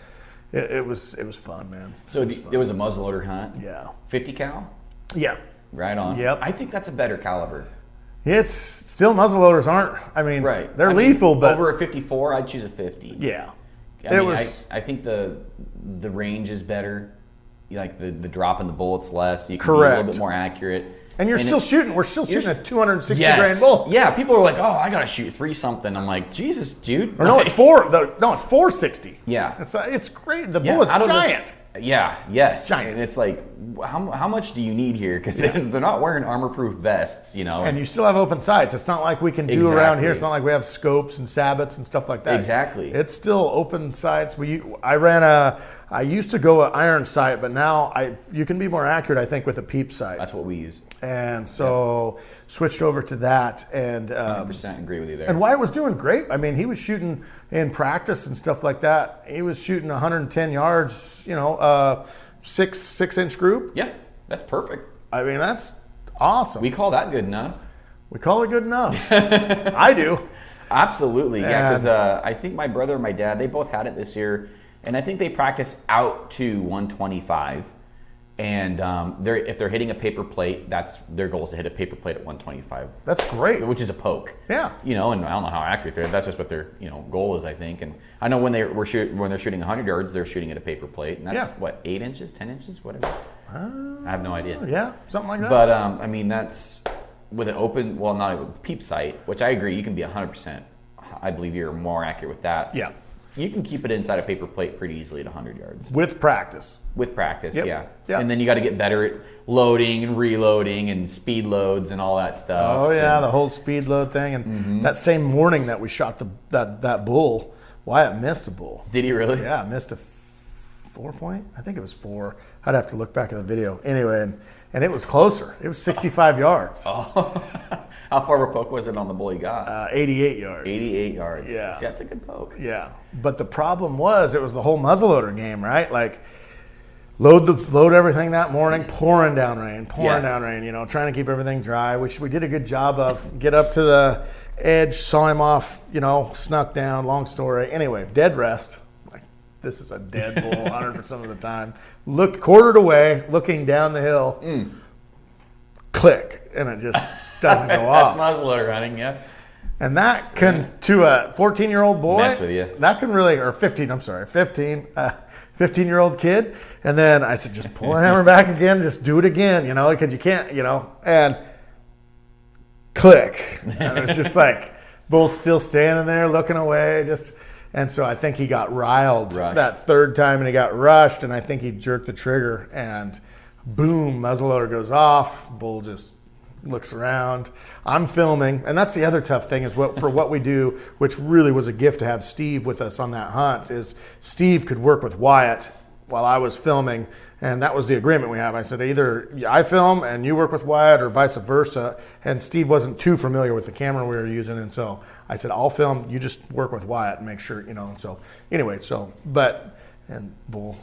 S2: it was fun, man.
S1: So it was a muzzleloader hunt?
S2: Yeah.
S1: 50 cal?
S2: Yeah.
S1: Right on.
S2: Yep.
S1: I think that's a better caliber.
S2: It's still muzzleloaders aren't.
S1: Right.
S2: They're lethal, but
S1: over a 54, I'd choose a 50.
S2: Yeah.
S1: I think the range is better. Like the drop in the bullets less. You can
S2: correct.
S1: be a little bit more accurate.
S2: And we're still shooting a 260 grain bull.
S1: Yeah, people are like, oh, I gotta shoot 3 something. I'm like, Jesus, dude.
S2: Or no, it's 460.
S1: Yeah.
S2: It's great. The bullet's giant.
S1: Yes.
S2: Giant.
S1: And it's like how much do you need here? Because they're not wearing armor-proof vests, you know.
S2: And you still have open sights. It's not like we can do around here. It's not like we have scopes and sabots and stuff like that.
S1: Exactly.
S2: It's still open sights. I used to go an iron sight, but now you can be more accurate, I think, with a peep sight.
S1: That's what we use.
S2: And so switched over to that. And
S1: 100% agree with you there.
S2: And Wyatt was doing great. I mean, he was shooting in practice and stuff like that. He was shooting 110 yards, you know, 6-inch group.
S1: Yeah, that's perfect.
S2: I mean, that's awesome.
S1: We call that good enough.
S2: We call it good enough. I do.
S1: Absolutely, yeah. Because I think my brother and my dad, they both had it this year, and I think they practice out to 125. And if they're hitting a paper plate, that's their goal is to hit a paper plate at 125.
S2: That's great.
S1: Which is a poke.
S2: Yeah.
S1: You know, and I don't know how accurate they're. That's just what their goal is, I think. And I know when they're shooting 100 yards, they're shooting at a paper plate, and that's what 8 inches, 10 inches, whatever. I have no idea.
S2: Yeah, something like that.
S1: But I mean, that's with an open, well, not a peep sight, which I agree, you can be 100%. I believe you're more accurate with that.
S2: Yeah.
S1: You can keep it inside a paper plate pretty easily at 100 yards.
S2: With practice.
S1: With practice,
S2: yeah.
S1: And then you got to get better at loading and reloading and speed loads and all that stuff.
S2: Oh, yeah, the whole speed load thing. And that same morning that we shot that bull, Wyatt missed a bull.
S1: Did he really?
S2: Yeah, missed a 4-point. I think it was 4. I'd have to look back at the video. Anyway, and it was closer. It was 65 yards.
S1: Oh. How far of a poke was it on the bull you got?
S2: 88 yards.
S1: 88 yards.
S2: Yeah.
S1: See, that's a good poke.
S2: Yeah. But the problem was it was the whole muzzleloader game, right? Like load everything that morning, pouring down rain, you know, trying to keep everything dry, which we did a good job of. Get up to the edge, saw him off, you know, snuck down, long story. Anyway, dead rest. Like, this is a dead bull 100% of the time. Look, quartered away, looking down the hill, click, and it just doesnon go off.
S1: That's muzzleloader running, yeah.
S2: And that can, to a 14-year-old boy,
S1: mess with you.
S2: That can really, or 15-year-old kid. And then I said, just pull the hammer back again, just do it again, you know, because you can't, you know, and click. And it's just like, bull's still standing there looking away, and so I think he got riled that third time and he got rushed, and I think he jerked the trigger and boom, muzzleloader goes off, bull just looks around. I'm filming, and that's the other tough thing is for what we do, which really was a gift to have Steve with us on that hunt, is Steve could work with Wyatt while I was filming, and that was the agreement we have. I said either I film and you work with Wyatt or vice versa, and Steve wasn't too familiar with the camera we were using, and so I said I'll film, you just work with Wyatt and make sure, you know, and so anyway, and bull,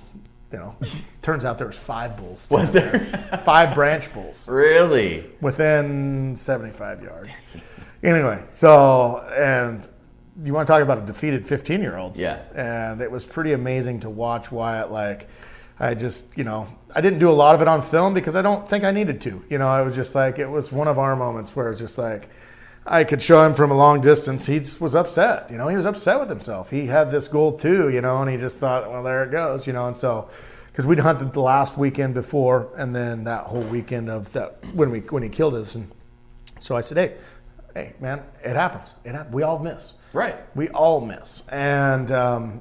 S2: you know, turns out there was 5 bulls.
S1: Was there?
S2: 5 branch bulls.
S1: Really?
S2: Within 75 yards. Anyway, so, and you want to talk about a defeated 15-year-old.
S1: Yeah.
S2: And it was pretty amazing to watch Wyatt. Like, I just, you know, I didn't do a lot of it on film because I don't think I needed to. You know, I was just like, it was one of our moments where it's just like, I could show him from a long distance. He was upset. You know, he was upset with himself. He had this goal too, you know, and he just thought, well, there it goes, you know. And so, because we'd hunted the last weekend before, and then that whole weekend of that when he killed us, and so I said, hey, man, it happens. We all miss.
S1: Right.
S2: We all miss. And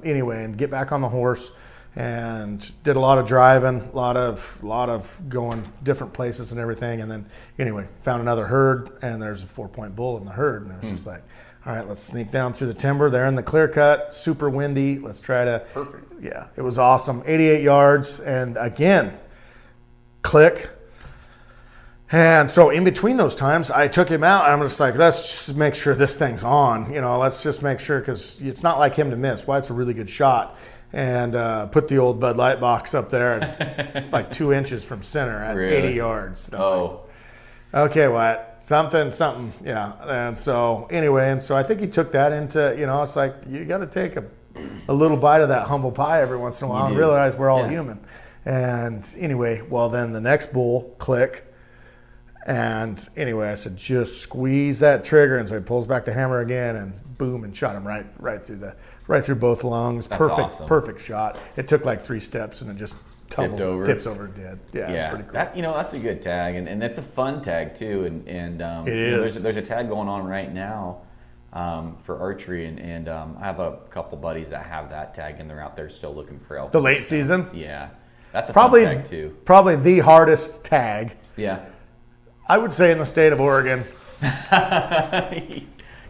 S2: anyway, and get back on the horse. And did a lot of driving, a lot of going different places and everything. And then anyway, found another herd, and there's a 4-point bull in the herd. And it was just like, all right, let's sneak down through the timber. They're in the clear cut, super windy. Let's try to.
S1: Perfect.
S2: Yeah, it was awesome. 88 yards, and again, click. And so in between those times, I took him out, and I'm just like, let's just make sure this thing's on. You know, let's just make sure, because it's not like him to miss. Wyatt's a really good shot. And put the old Bud Light box up there at like 2 inches from center at 80 yards. So okay, Wyatt, something, yeah. And so anyway, and so I think he took that into, you know, it's like you got to take a little bite of that humble pie every once in a while and realize we're all human. And anyway, well, then the next bull, click. And anyway, I said, just squeeze that trigger. And so he pulls back the hammer again, and boom, and shot him right through both lungs.
S1: That's awesome.
S2: Perfect shot. It took like 3 steps, and it just tips over dead. Yeah, it's pretty cool.
S1: That's a good tag, and it's a fun tag too. And
S2: it is.
S1: There's a tag going on right now for archery, and I have a couple buddies that have that tag, and they're out there still looking for elk.
S2: The late season.
S1: Yeah. That's a
S2: probably
S1: fun tag too.
S2: Probably the hardest tag.
S1: Yeah.
S2: I would say in the state of Oregon.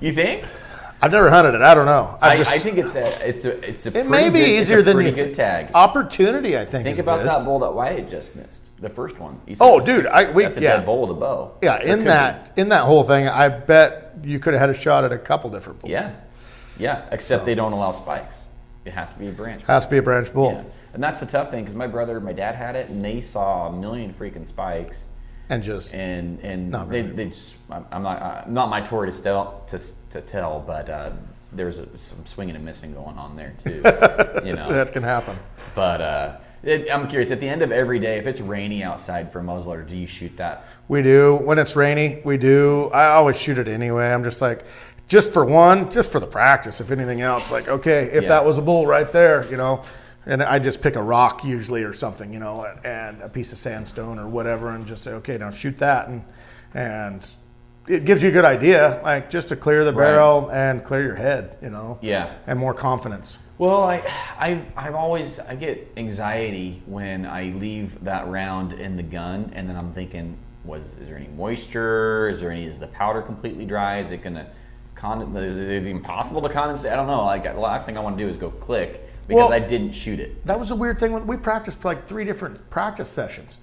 S1: You think?
S2: I've never hunted it. I don't know.
S1: I think it's a
S2: it may be easier than
S1: pretty good tag.
S2: Opportunity, I think.
S1: Think
S2: is
S1: about
S2: good.
S1: that bull that Wyatt just missed, the first one.
S2: Oh, dude,
S1: that's a dead bull with a bow.
S2: Yeah, in that whole thing, I bet you could have had a shot at a couple different bulls.
S1: Yeah. Except they don't allow spikes. It has to be a branch.
S2: Has to be a branch bull.
S1: Yeah. And that's the tough thing because my dad had it, and they saw a million freaking spikes.
S2: And just
S1: they just I'm not my tour to tell, but there's some swinging and missing going on there too.
S2: That can happen.
S1: But I'm curious. At the end of every day, if it's rainy outside for muzzleloader, do you shoot that?
S2: We do. When it's rainy, we do. I always shoot it anyway. I'm just like, just for the practice. If anything else, like, okay, if that was a bull right there, and I just pick a rock usually or something, and a piece of sandstone or whatever, and just say, okay, now shoot that, and it gives you a good idea, like just to clear the barrel and clear your head, and more confidence.
S1: Well, I get anxiety when I leave that round in the gun, and then I'm thinking, is there any moisture? Is the powder completely dry? Is it gonna is it even possible to condensate? I don't know. Like the last thing I want to do is go click. Because I didn't shoot it.
S2: That was a weird thing. We practiced like 3 different practice sessions.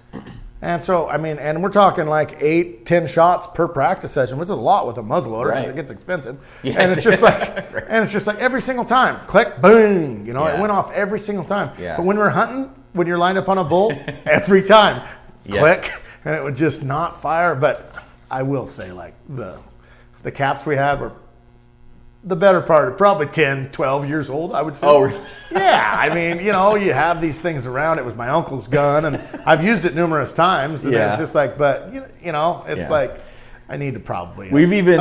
S2: And so, and we're talking like 8-10 shots per practice session, which is a lot with a muzzleloader because it gets expensive. Yes. And it's just like, every single time, click, boom, it went off every single time.
S1: Yeah.
S2: But when we're hunting, when you're lined up on a bull, every time, click, and it would just not fire. But I will say, like the caps we have are the better part of probably 10, 12 years old, I would say.
S1: Oh, really?
S2: Yeah. I mean, you have these things around. It was my uncle's gun, and I've used it numerous times. And it's just like, but, it's like, I need to probably.
S1: We've even,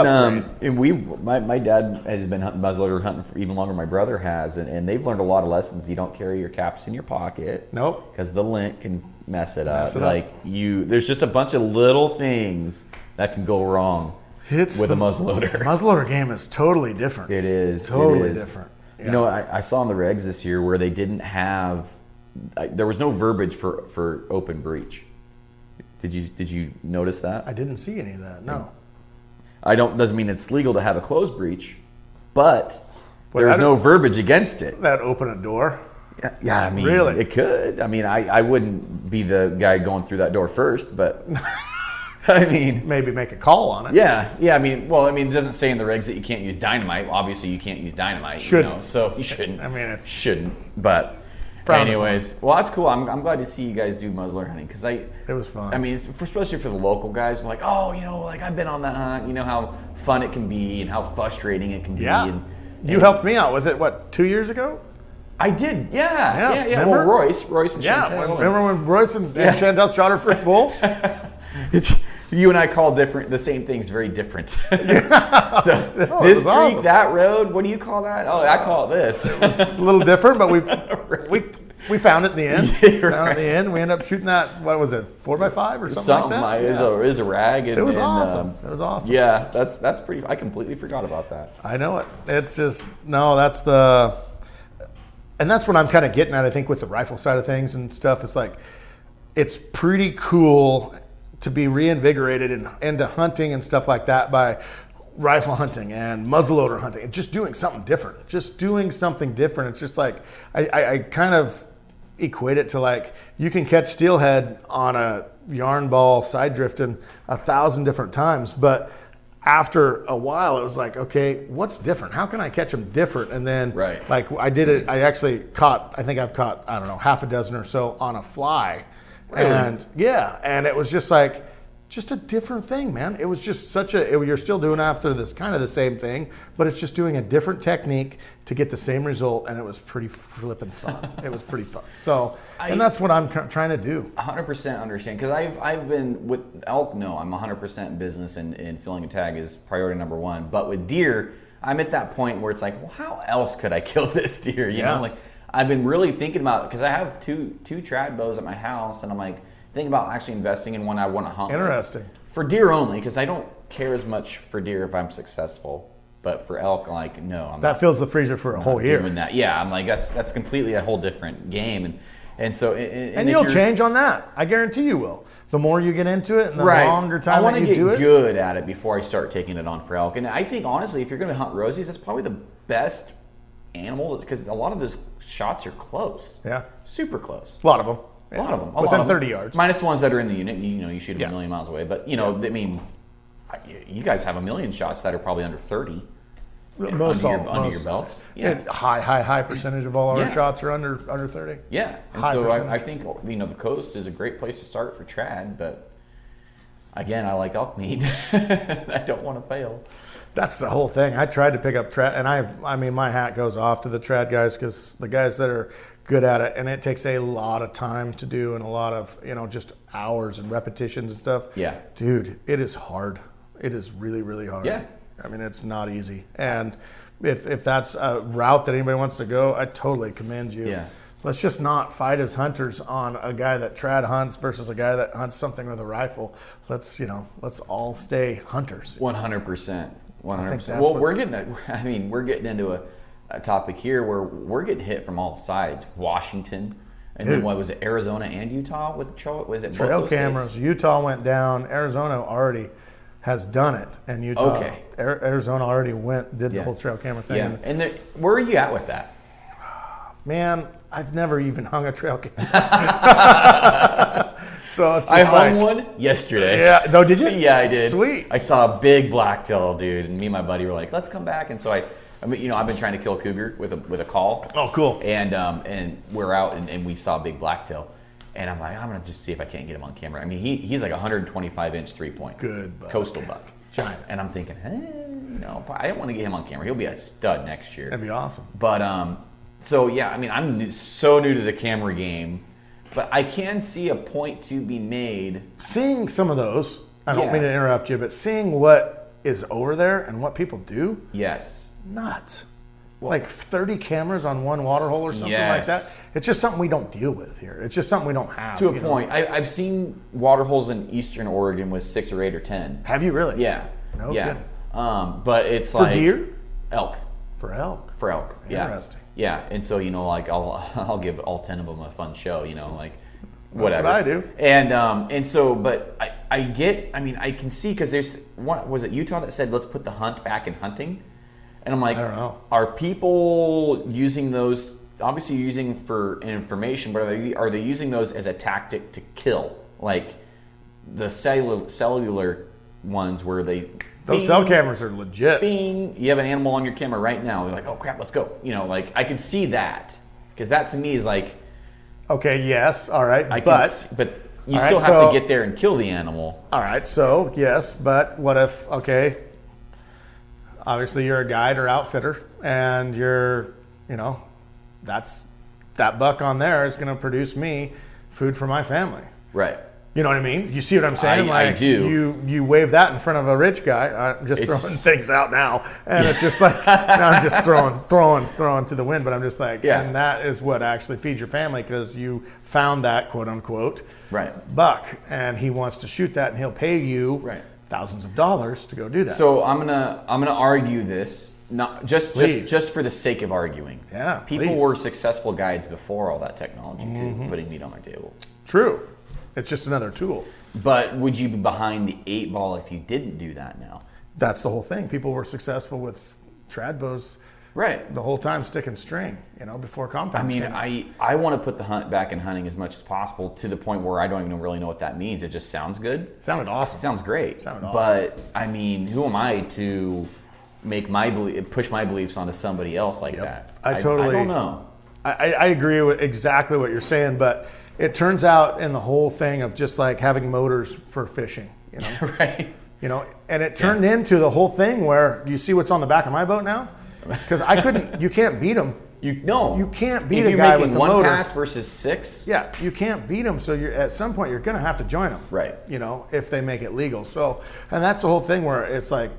S1: my dad has been muzzleloader hunting for even longer than my brother has, and they've learned a lot of lessons. You don't carry your caps in your pocket.
S2: Nope.
S1: Because the lint can mess it up. There's just a bunch of little things that can go wrong. With a muzzleloader.
S2: Muzzleloader game is totally different.
S1: It is.
S2: Totally different. Yeah.
S1: I saw in the regs this year where they didn't have, there was no verbiage for open breech. Did you notice that?
S2: I didn't see any of that, no.
S1: Doesn't mean it's legal to have a closed breech, but there's no verbiage against it.
S2: That open a door?
S1: Yeah, I mean,
S2: really?
S1: It could. I mean, I wouldn't be the guy going through that door first, but... I mean,
S2: maybe make a call on it.
S1: Yeah. I mean, it doesn't say in the regs that you can't use dynamite. Well, obviously, you can't use dynamite. So you shouldn't.
S2: I mean, it
S1: shouldn't. But anyways, well, that's cool. I'm glad to see you guys do muzzleloader hunting because it
S2: was fun.
S1: I mean, especially for the local guys, we're like, I've been on that hunt. You know how fun it can be and how frustrating it can be.
S2: Yeah. You helped me out with it. What, 2 years ago?
S1: I did. Yeah.
S2: Remember?
S1: Well, Royce and Chantel.
S2: Yeah. Remember when Royce and Chantel shot her first bull?
S1: You and I call the same things very different. So this creek, awesome. That road, what do you call that? Oh, I call it this.
S2: It was a little different, but we found it in the end. Found it in the end. We ended up shooting that. What was it? 4x5 or something like that.
S1: It was a rag.
S2: It was awesome. It was awesome.
S1: Yeah, that's pretty. I completely forgot about that.
S2: I know it. It's just and that's what I'm kind of getting at. I think with the rifle side of things and stuff, it's like it's pretty cool to be reinvigorated into hunting and stuff like that by rifle hunting and muzzleloader hunting and just doing something different. It's just like, I kind of equate it to like, you can catch steelhead on a yarn ball side drifting 1,000 different times, but after a while it was like, okay, what's different? How can I catch them different? And then like I did it, I think I've caught, I don't know, half a dozen or so on a fly. Really? And it was just like, just a different thing, man. It was just you're still doing after this kind of the same thing, but it's just doing a different technique to get the same result, and it was pretty flippin' fun. It was pretty fun. So, and that's what I'm trying to do.
S1: 100% understand, because I've been with elk, no, I'm 100% business and filling a tag is priority number one, but with deer, I'm at that point where it's like, well, how else could I kill this deer, you know? Like, I've been really thinking about it because I have two trad bows at my house, and I'm like thinking about actually investing in one I want to hunt.
S2: Interesting.
S1: For deer only, because I don't care as much for deer if I'm successful. But for elk, no, I'm
S2: that
S1: not,
S2: fills the freezer for a whole year.
S1: Doing that. Yeah, I'm like that's completely a whole different game. And so,
S2: and you'll change on that. I guarantee you will. The more you get into it and the longer
S1: I
S2: time
S1: want
S2: that
S1: to
S2: you
S1: get
S2: do it.
S1: good at it before I start taking it on for elk. And I think, honestly, if you're going to hunt rosies, that's probably the best animal because a lot of those shots are close.
S2: Yeah.
S1: Super close.
S2: A lot of them.
S1: A lot of them.
S2: Within 30 yards.
S1: Minus the ones that are in the unit. You shoot them a million miles away. But, I mean, you guys have a million shots that are probably under 30.
S2: Most
S1: under your belts. Yeah.
S2: High percentage of all our shots are under 30.
S1: Yeah. And so I think, the coast is a great place to start for trad, but again, I like elk meat. I don't want to fail.
S2: That's the whole thing. I tried to pick up trad, and I mean, my hat goes off to the trad guys because the guys that are good at it, and it takes a lot of time to do and a lot of, just hours and repetitions and stuff.
S1: Yeah.
S2: Dude, it is hard. It is really, really hard.
S1: Yeah.
S2: I mean, it's not easy. And if that's a route that anybody wants to go, I totally commend you.
S1: Yeah.
S2: Let's just not fight as hunters on a guy that trad hunts versus a guy that hunts something with a rifle. Let's all stay hunters.
S1: 100%. 100%.
S2: Well,
S1: we're getting into a topic here where we're getting hit from all sides. Washington, and then what was it? Arizona and Utah with the trail? Was it
S2: trail
S1: both those
S2: cameras?
S1: states?
S2: Utah went down. Arizona already has done it, and Utah.
S1: Okay.
S2: Arizona already did the whole trail camera thing.
S1: Yeah. And where are you at with that?
S2: Man, I've never even hung a trail camera. So it's just
S1: I hung one yesterday.
S2: Yeah. No, did you?
S1: Yeah, I did.
S2: Sweet.
S1: I saw a big blacktail, dude, and me and my buddy were like, "Let's come back." And so I've been trying to kill a cougar with a call.
S2: Oh, cool.
S1: And we're out and we saw a big blacktail, and I'm like, I'm gonna just see if I can't get him on camera. I mean, he's like 125-inch 3-point.
S2: Good buck.
S1: Coastal buck.
S2: Giant.
S1: And I'm thinking, I don't want to get him on camera. He'll be a stud next year.
S2: That'd be awesome.
S1: But so yeah, I mean, I'm so new to the camera game, but I can see a point to be made.
S2: Seeing some of those, I don't mean to interrupt you, but seeing what is over there and what people do,
S1: Yes.
S2: nuts. Like 30 cameras on one water hole or something like that. It's just something we don't deal with here. It's just something we don't have.
S1: To a point. I've seen water holes in eastern Oregon with 6 or 8 or 10.
S2: Have you really?
S1: Yeah.
S2: No
S1: yeah.
S2: kidding.
S1: But it's
S2: For
S1: like
S2: deer?
S1: elk.
S2: For elk.
S1: For elk. Yeah.
S2: Interesting.
S1: Yeah. And so, like I'll give all 10 of them a fun show, like whatever.
S2: That's what I do.
S1: And so, but I can see, because there's one, was it Utah that said, let's put the hunt back in hunting? And I'm like,
S2: I don't know.
S1: Are people using those, obviously using for information, but are they using those as a tactic to kill? Like the cellular ones where they...
S2: Those cell cameras are legit.
S1: Bing, you have an animal on your camera right now. You're like, oh crap, let's go. Like I could see that. Because that to me is like...
S2: Okay, yes, all right,
S1: but you still have to get there and kill the animal.
S2: All right, so yes, but what if, obviously you're a guide or outfitter and you're, that buck on there is going to produce me food for my family.
S1: Right.
S2: You know what I mean? You see what I'm saying?
S1: I do.
S2: You wave that in front of a rich guy. I'm just throwing things out now, and it's just like I'm just throwing to the wind. But I'm just like, and that is what actually feeds your family, because you found that quote unquote buck, and he wants to shoot that, and he'll pay you thousands of dollars to go do that.
S1: So I'm gonna argue this, not just for the sake of arguing.
S2: Yeah,
S1: people were successful guides before all that technology too, putting meat on my table.
S2: True. It's just another tool.
S1: But would you be behind the 8 ball if you didn't do that now?
S2: That's the whole thing. People were successful with trad bows the whole time, sticking string, before compounds.
S1: I mean, I want to put the hunt back in hunting as much as possible, to the point where I don't even really know what that means. It just sounds good.
S2: It sounded awesome.
S1: It sounds great.
S2: Sounded awesome.
S1: But I mean, who am I to push my beliefs onto somebody else like that?
S2: I
S1: don't know.
S2: I agree with exactly what you're saying, but it turns out in the whole thing of just like having motors for fishing,
S1: right?
S2: And it turned into the whole thing where you see what's on the back of my boat now, because you can't beat them. You can't beat a guy with the motor.
S1: One pass versus 6.
S2: Yeah, you can't beat them. So at some point you're going to have to join them,
S1: right?
S2: If they make it legal. So, and that's the whole thing where it's like,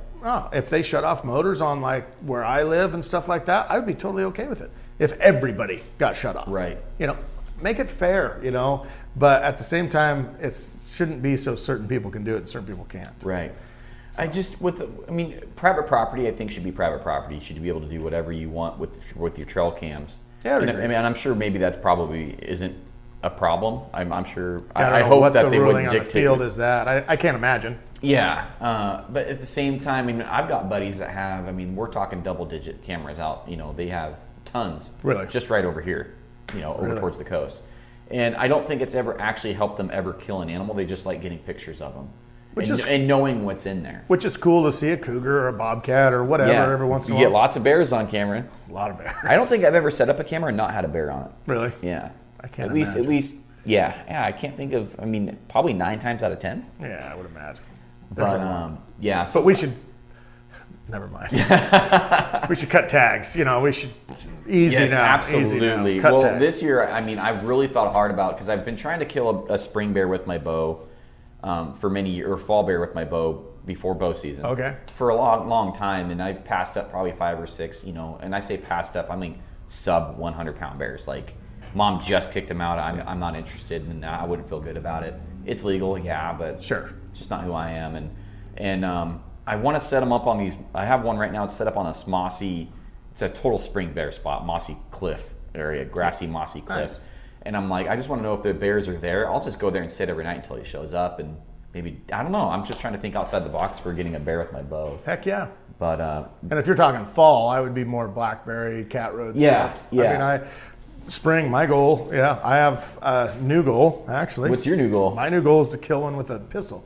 S2: if they shut off motors on like where I live and stuff like that, I would be totally okay with it. If everybody got shut off,
S1: right?
S2: Make it fair, but at the same time, it shouldn't be so certain people can do it and certain people can't.
S1: Right. So. Private property, I think, should be private property. You should be able to do whatever you want with your trail cams.
S2: Yeah,
S1: and I'm sure maybe that probably isn't a problem. I'm sure.
S2: I don't
S1: I
S2: know
S1: hope
S2: what
S1: that
S2: the
S1: they
S2: ruling
S1: wouldn't
S2: on the
S1: dictate.
S2: field is that. I can't imagine.
S1: Yeah, but at the same time, I mean, I've got buddies that have. I mean, we're talking double-digit cameras out. You know, they have tons.
S2: Really?
S1: Just right over here. You know, over towards the coast. And I don't think it's ever actually helped them ever kill an animal. They just like getting pictures of them. And knowing what's in there.
S2: Which is cool to see a cougar or a bobcat or whatever every once in a while.
S1: You get lots of bears on camera.
S2: A lot of bears.
S1: I don't think I've ever set up a camera and not had a bear on it.
S2: Really?
S1: Yeah.
S2: I can't
S1: At
S2: imagine.
S1: least, yeah. I can't think of, I mean, probably 9 times out of 10.
S2: Yeah, I would imagine.
S1: But, yeah. So
S2: But we should, never mind. We should cut tags. You know, we should, easy
S1: yes,
S2: now.
S1: absolutely.
S2: Easy now. Cut
S1: Well,
S2: tags.
S1: this year, I mean, I've really thought hard about, because I've been trying to kill a spring bear with my bow for many years, or fall bear with my bow before bow season.
S2: Okay.
S1: For a long time, and I've passed up probably 5 or 6, you know, and I say passed up, I mean sub 100-pound bears. Like, mom just kicked them out. I'm not interested, and I wouldn't feel good about it. It's legal, yeah, but
S2: Sure.
S1: it's just not who I am. And I want to set them up on these. I have one right now. It's set up on this mossy. It's a total spring bear spot, mossy cliff area, grassy mossy cliff.
S2: Nice.
S1: And I'm like, I just want to know if the bears are there. I'll just go there and sit every night until he shows up, and maybe, I don't know. I'm just trying to think outside the box for getting a bear with my bow.
S2: Heck yeah.
S1: But
S2: And if you're talking fall, I would be more blackberry, cat road
S1: Yeah,
S2: stuff.
S1: yeah.
S2: I mean, spring, my goal, I have a new goal, actually.
S1: what's your new goal?
S2: My new goal is to kill one with a pistol.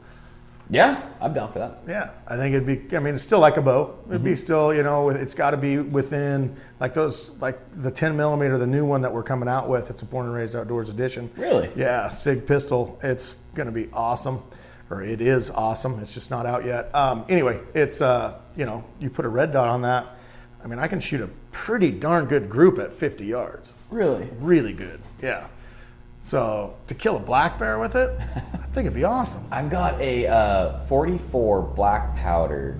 S1: Yeah, I'm down for that.
S2: Yeah, I think it'd be, I mean, it's still like a bow. It'd be still, you know, it's got to be within, like those, like the 10 millimeter, the new one that we're coming out with. It's a Born and Raised Outdoors edition.
S1: Really?
S2: Yeah, SIG pistol. It's going to be awesome, or it is awesome. It's just not out yet. Anyway, it's, you know, you put a red dot on that. I mean, I can shoot a pretty darn good group at 50 yards.
S1: Really?
S2: Really good, yeah. So to kill a black bear with it, I think it'd be awesome.
S1: I've got a 44 black powder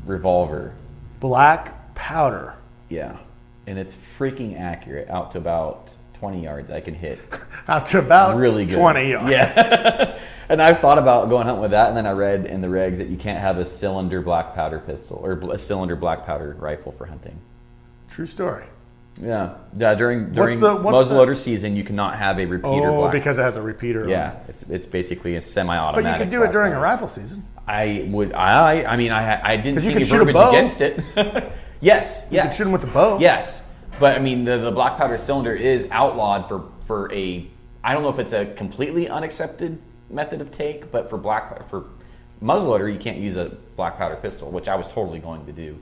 S1: revolver.
S2: Black powder.
S1: Yeah, and it's freaking accurate. Out to about 20 yards, I can hit.
S2: Out to about
S1: Really good.
S2: 20 yards.
S1: Yeah. And I've thought about going hunting with that, and then I read in the regs that you can't have a cylinder black powder pistol or a cylinder black powder rifle for hunting.
S2: True story.
S1: Yeah, during
S2: what's
S1: muzzleloader season, you cannot have a repeater.
S2: Oh,
S1: black.
S2: because it has a repeater.
S1: Yeah, it's basically a semi-automatic.
S2: But you could do it
S1: black
S2: during a
S1: powder.
S2: rifle season.
S1: I would. I mean, I didn't
S2: 'Cause
S1: see
S2: you
S1: any
S2: could shoot a
S1: verbiage
S2: bow.
S1: against it. Yes,
S2: You could shoot them with the bow.
S1: Yes, but I mean, the black powder cylinder is outlawed for a. I don't know if it's a completely unaccepted method of take, but for muzzleloader, you can't use a black powder pistol, which I was totally going to do.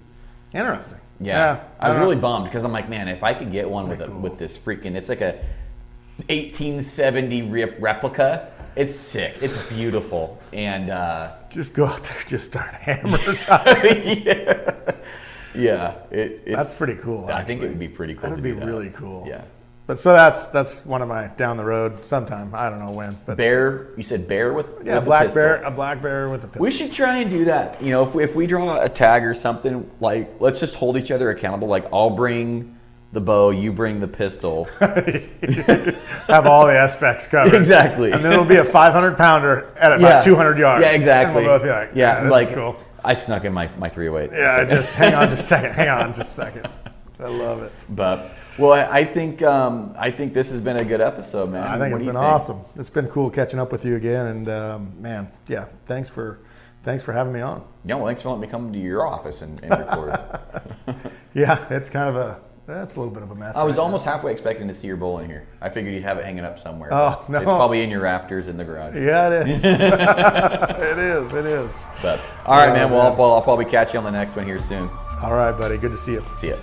S2: Interesting.
S1: Yeah, I was
S2: don't
S1: really
S2: know.
S1: bummed because I'm like, man, if I could get one with this freaking, it's like a 1870 replica. It's sick. It's beautiful, and
S2: Just go out there, just start hammer time.
S1: yeah, it's
S2: That's pretty cool.
S1: I think it
S2: actually.
S1: would be pretty cool.
S2: That would
S1: to
S2: be
S1: do that.
S2: really cool.
S1: Yeah.
S2: But so that's one of my down the road sometime. I don't know when. But
S1: Bear, you said bear with
S2: yeah,
S1: with
S2: black
S1: a pistol.
S2: bear, a black bear with a pistol.
S1: We should try and do that. You know, if we draw a tag or something, like let's just hold each other accountable. Like I'll bring the bow, you bring the pistol.
S2: have all the aspects covered.
S1: Exactly.
S2: And then it'll be a 500-pounder at about 200 yards.
S1: Yeah, exactly.
S2: And we'll both be like,
S1: yeah,
S2: this
S1: like
S2: is cool.
S1: I snuck in my 308.
S2: Yeah, just hang on just a second. Hang on just a second. I love it.
S1: But well, I think this has been a good episode, man.
S2: I think
S1: What
S2: it's
S1: do you
S2: been awesome. It's been cool catching up with you again, and man, yeah, thanks for having me on.
S1: Yeah, well, thanks for letting me come to your office and record.
S2: Yeah, it's kind of that's a little bit of a mess.
S1: I was
S2: right
S1: almost halfway expecting to see your bowl in here. I figured you'd have it hanging up somewhere.
S2: Oh,
S1: but
S2: no.
S1: It's probably in your rafters in the garage.
S2: now. Yeah, it is. It is. It is.
S1: But all right,
S2: Yeah,
S1: man. Well,
S2: man.
S1: I'll probably catch you on the next one here soon.
S2: All right, buddy. Good to see you.
S1: See ya.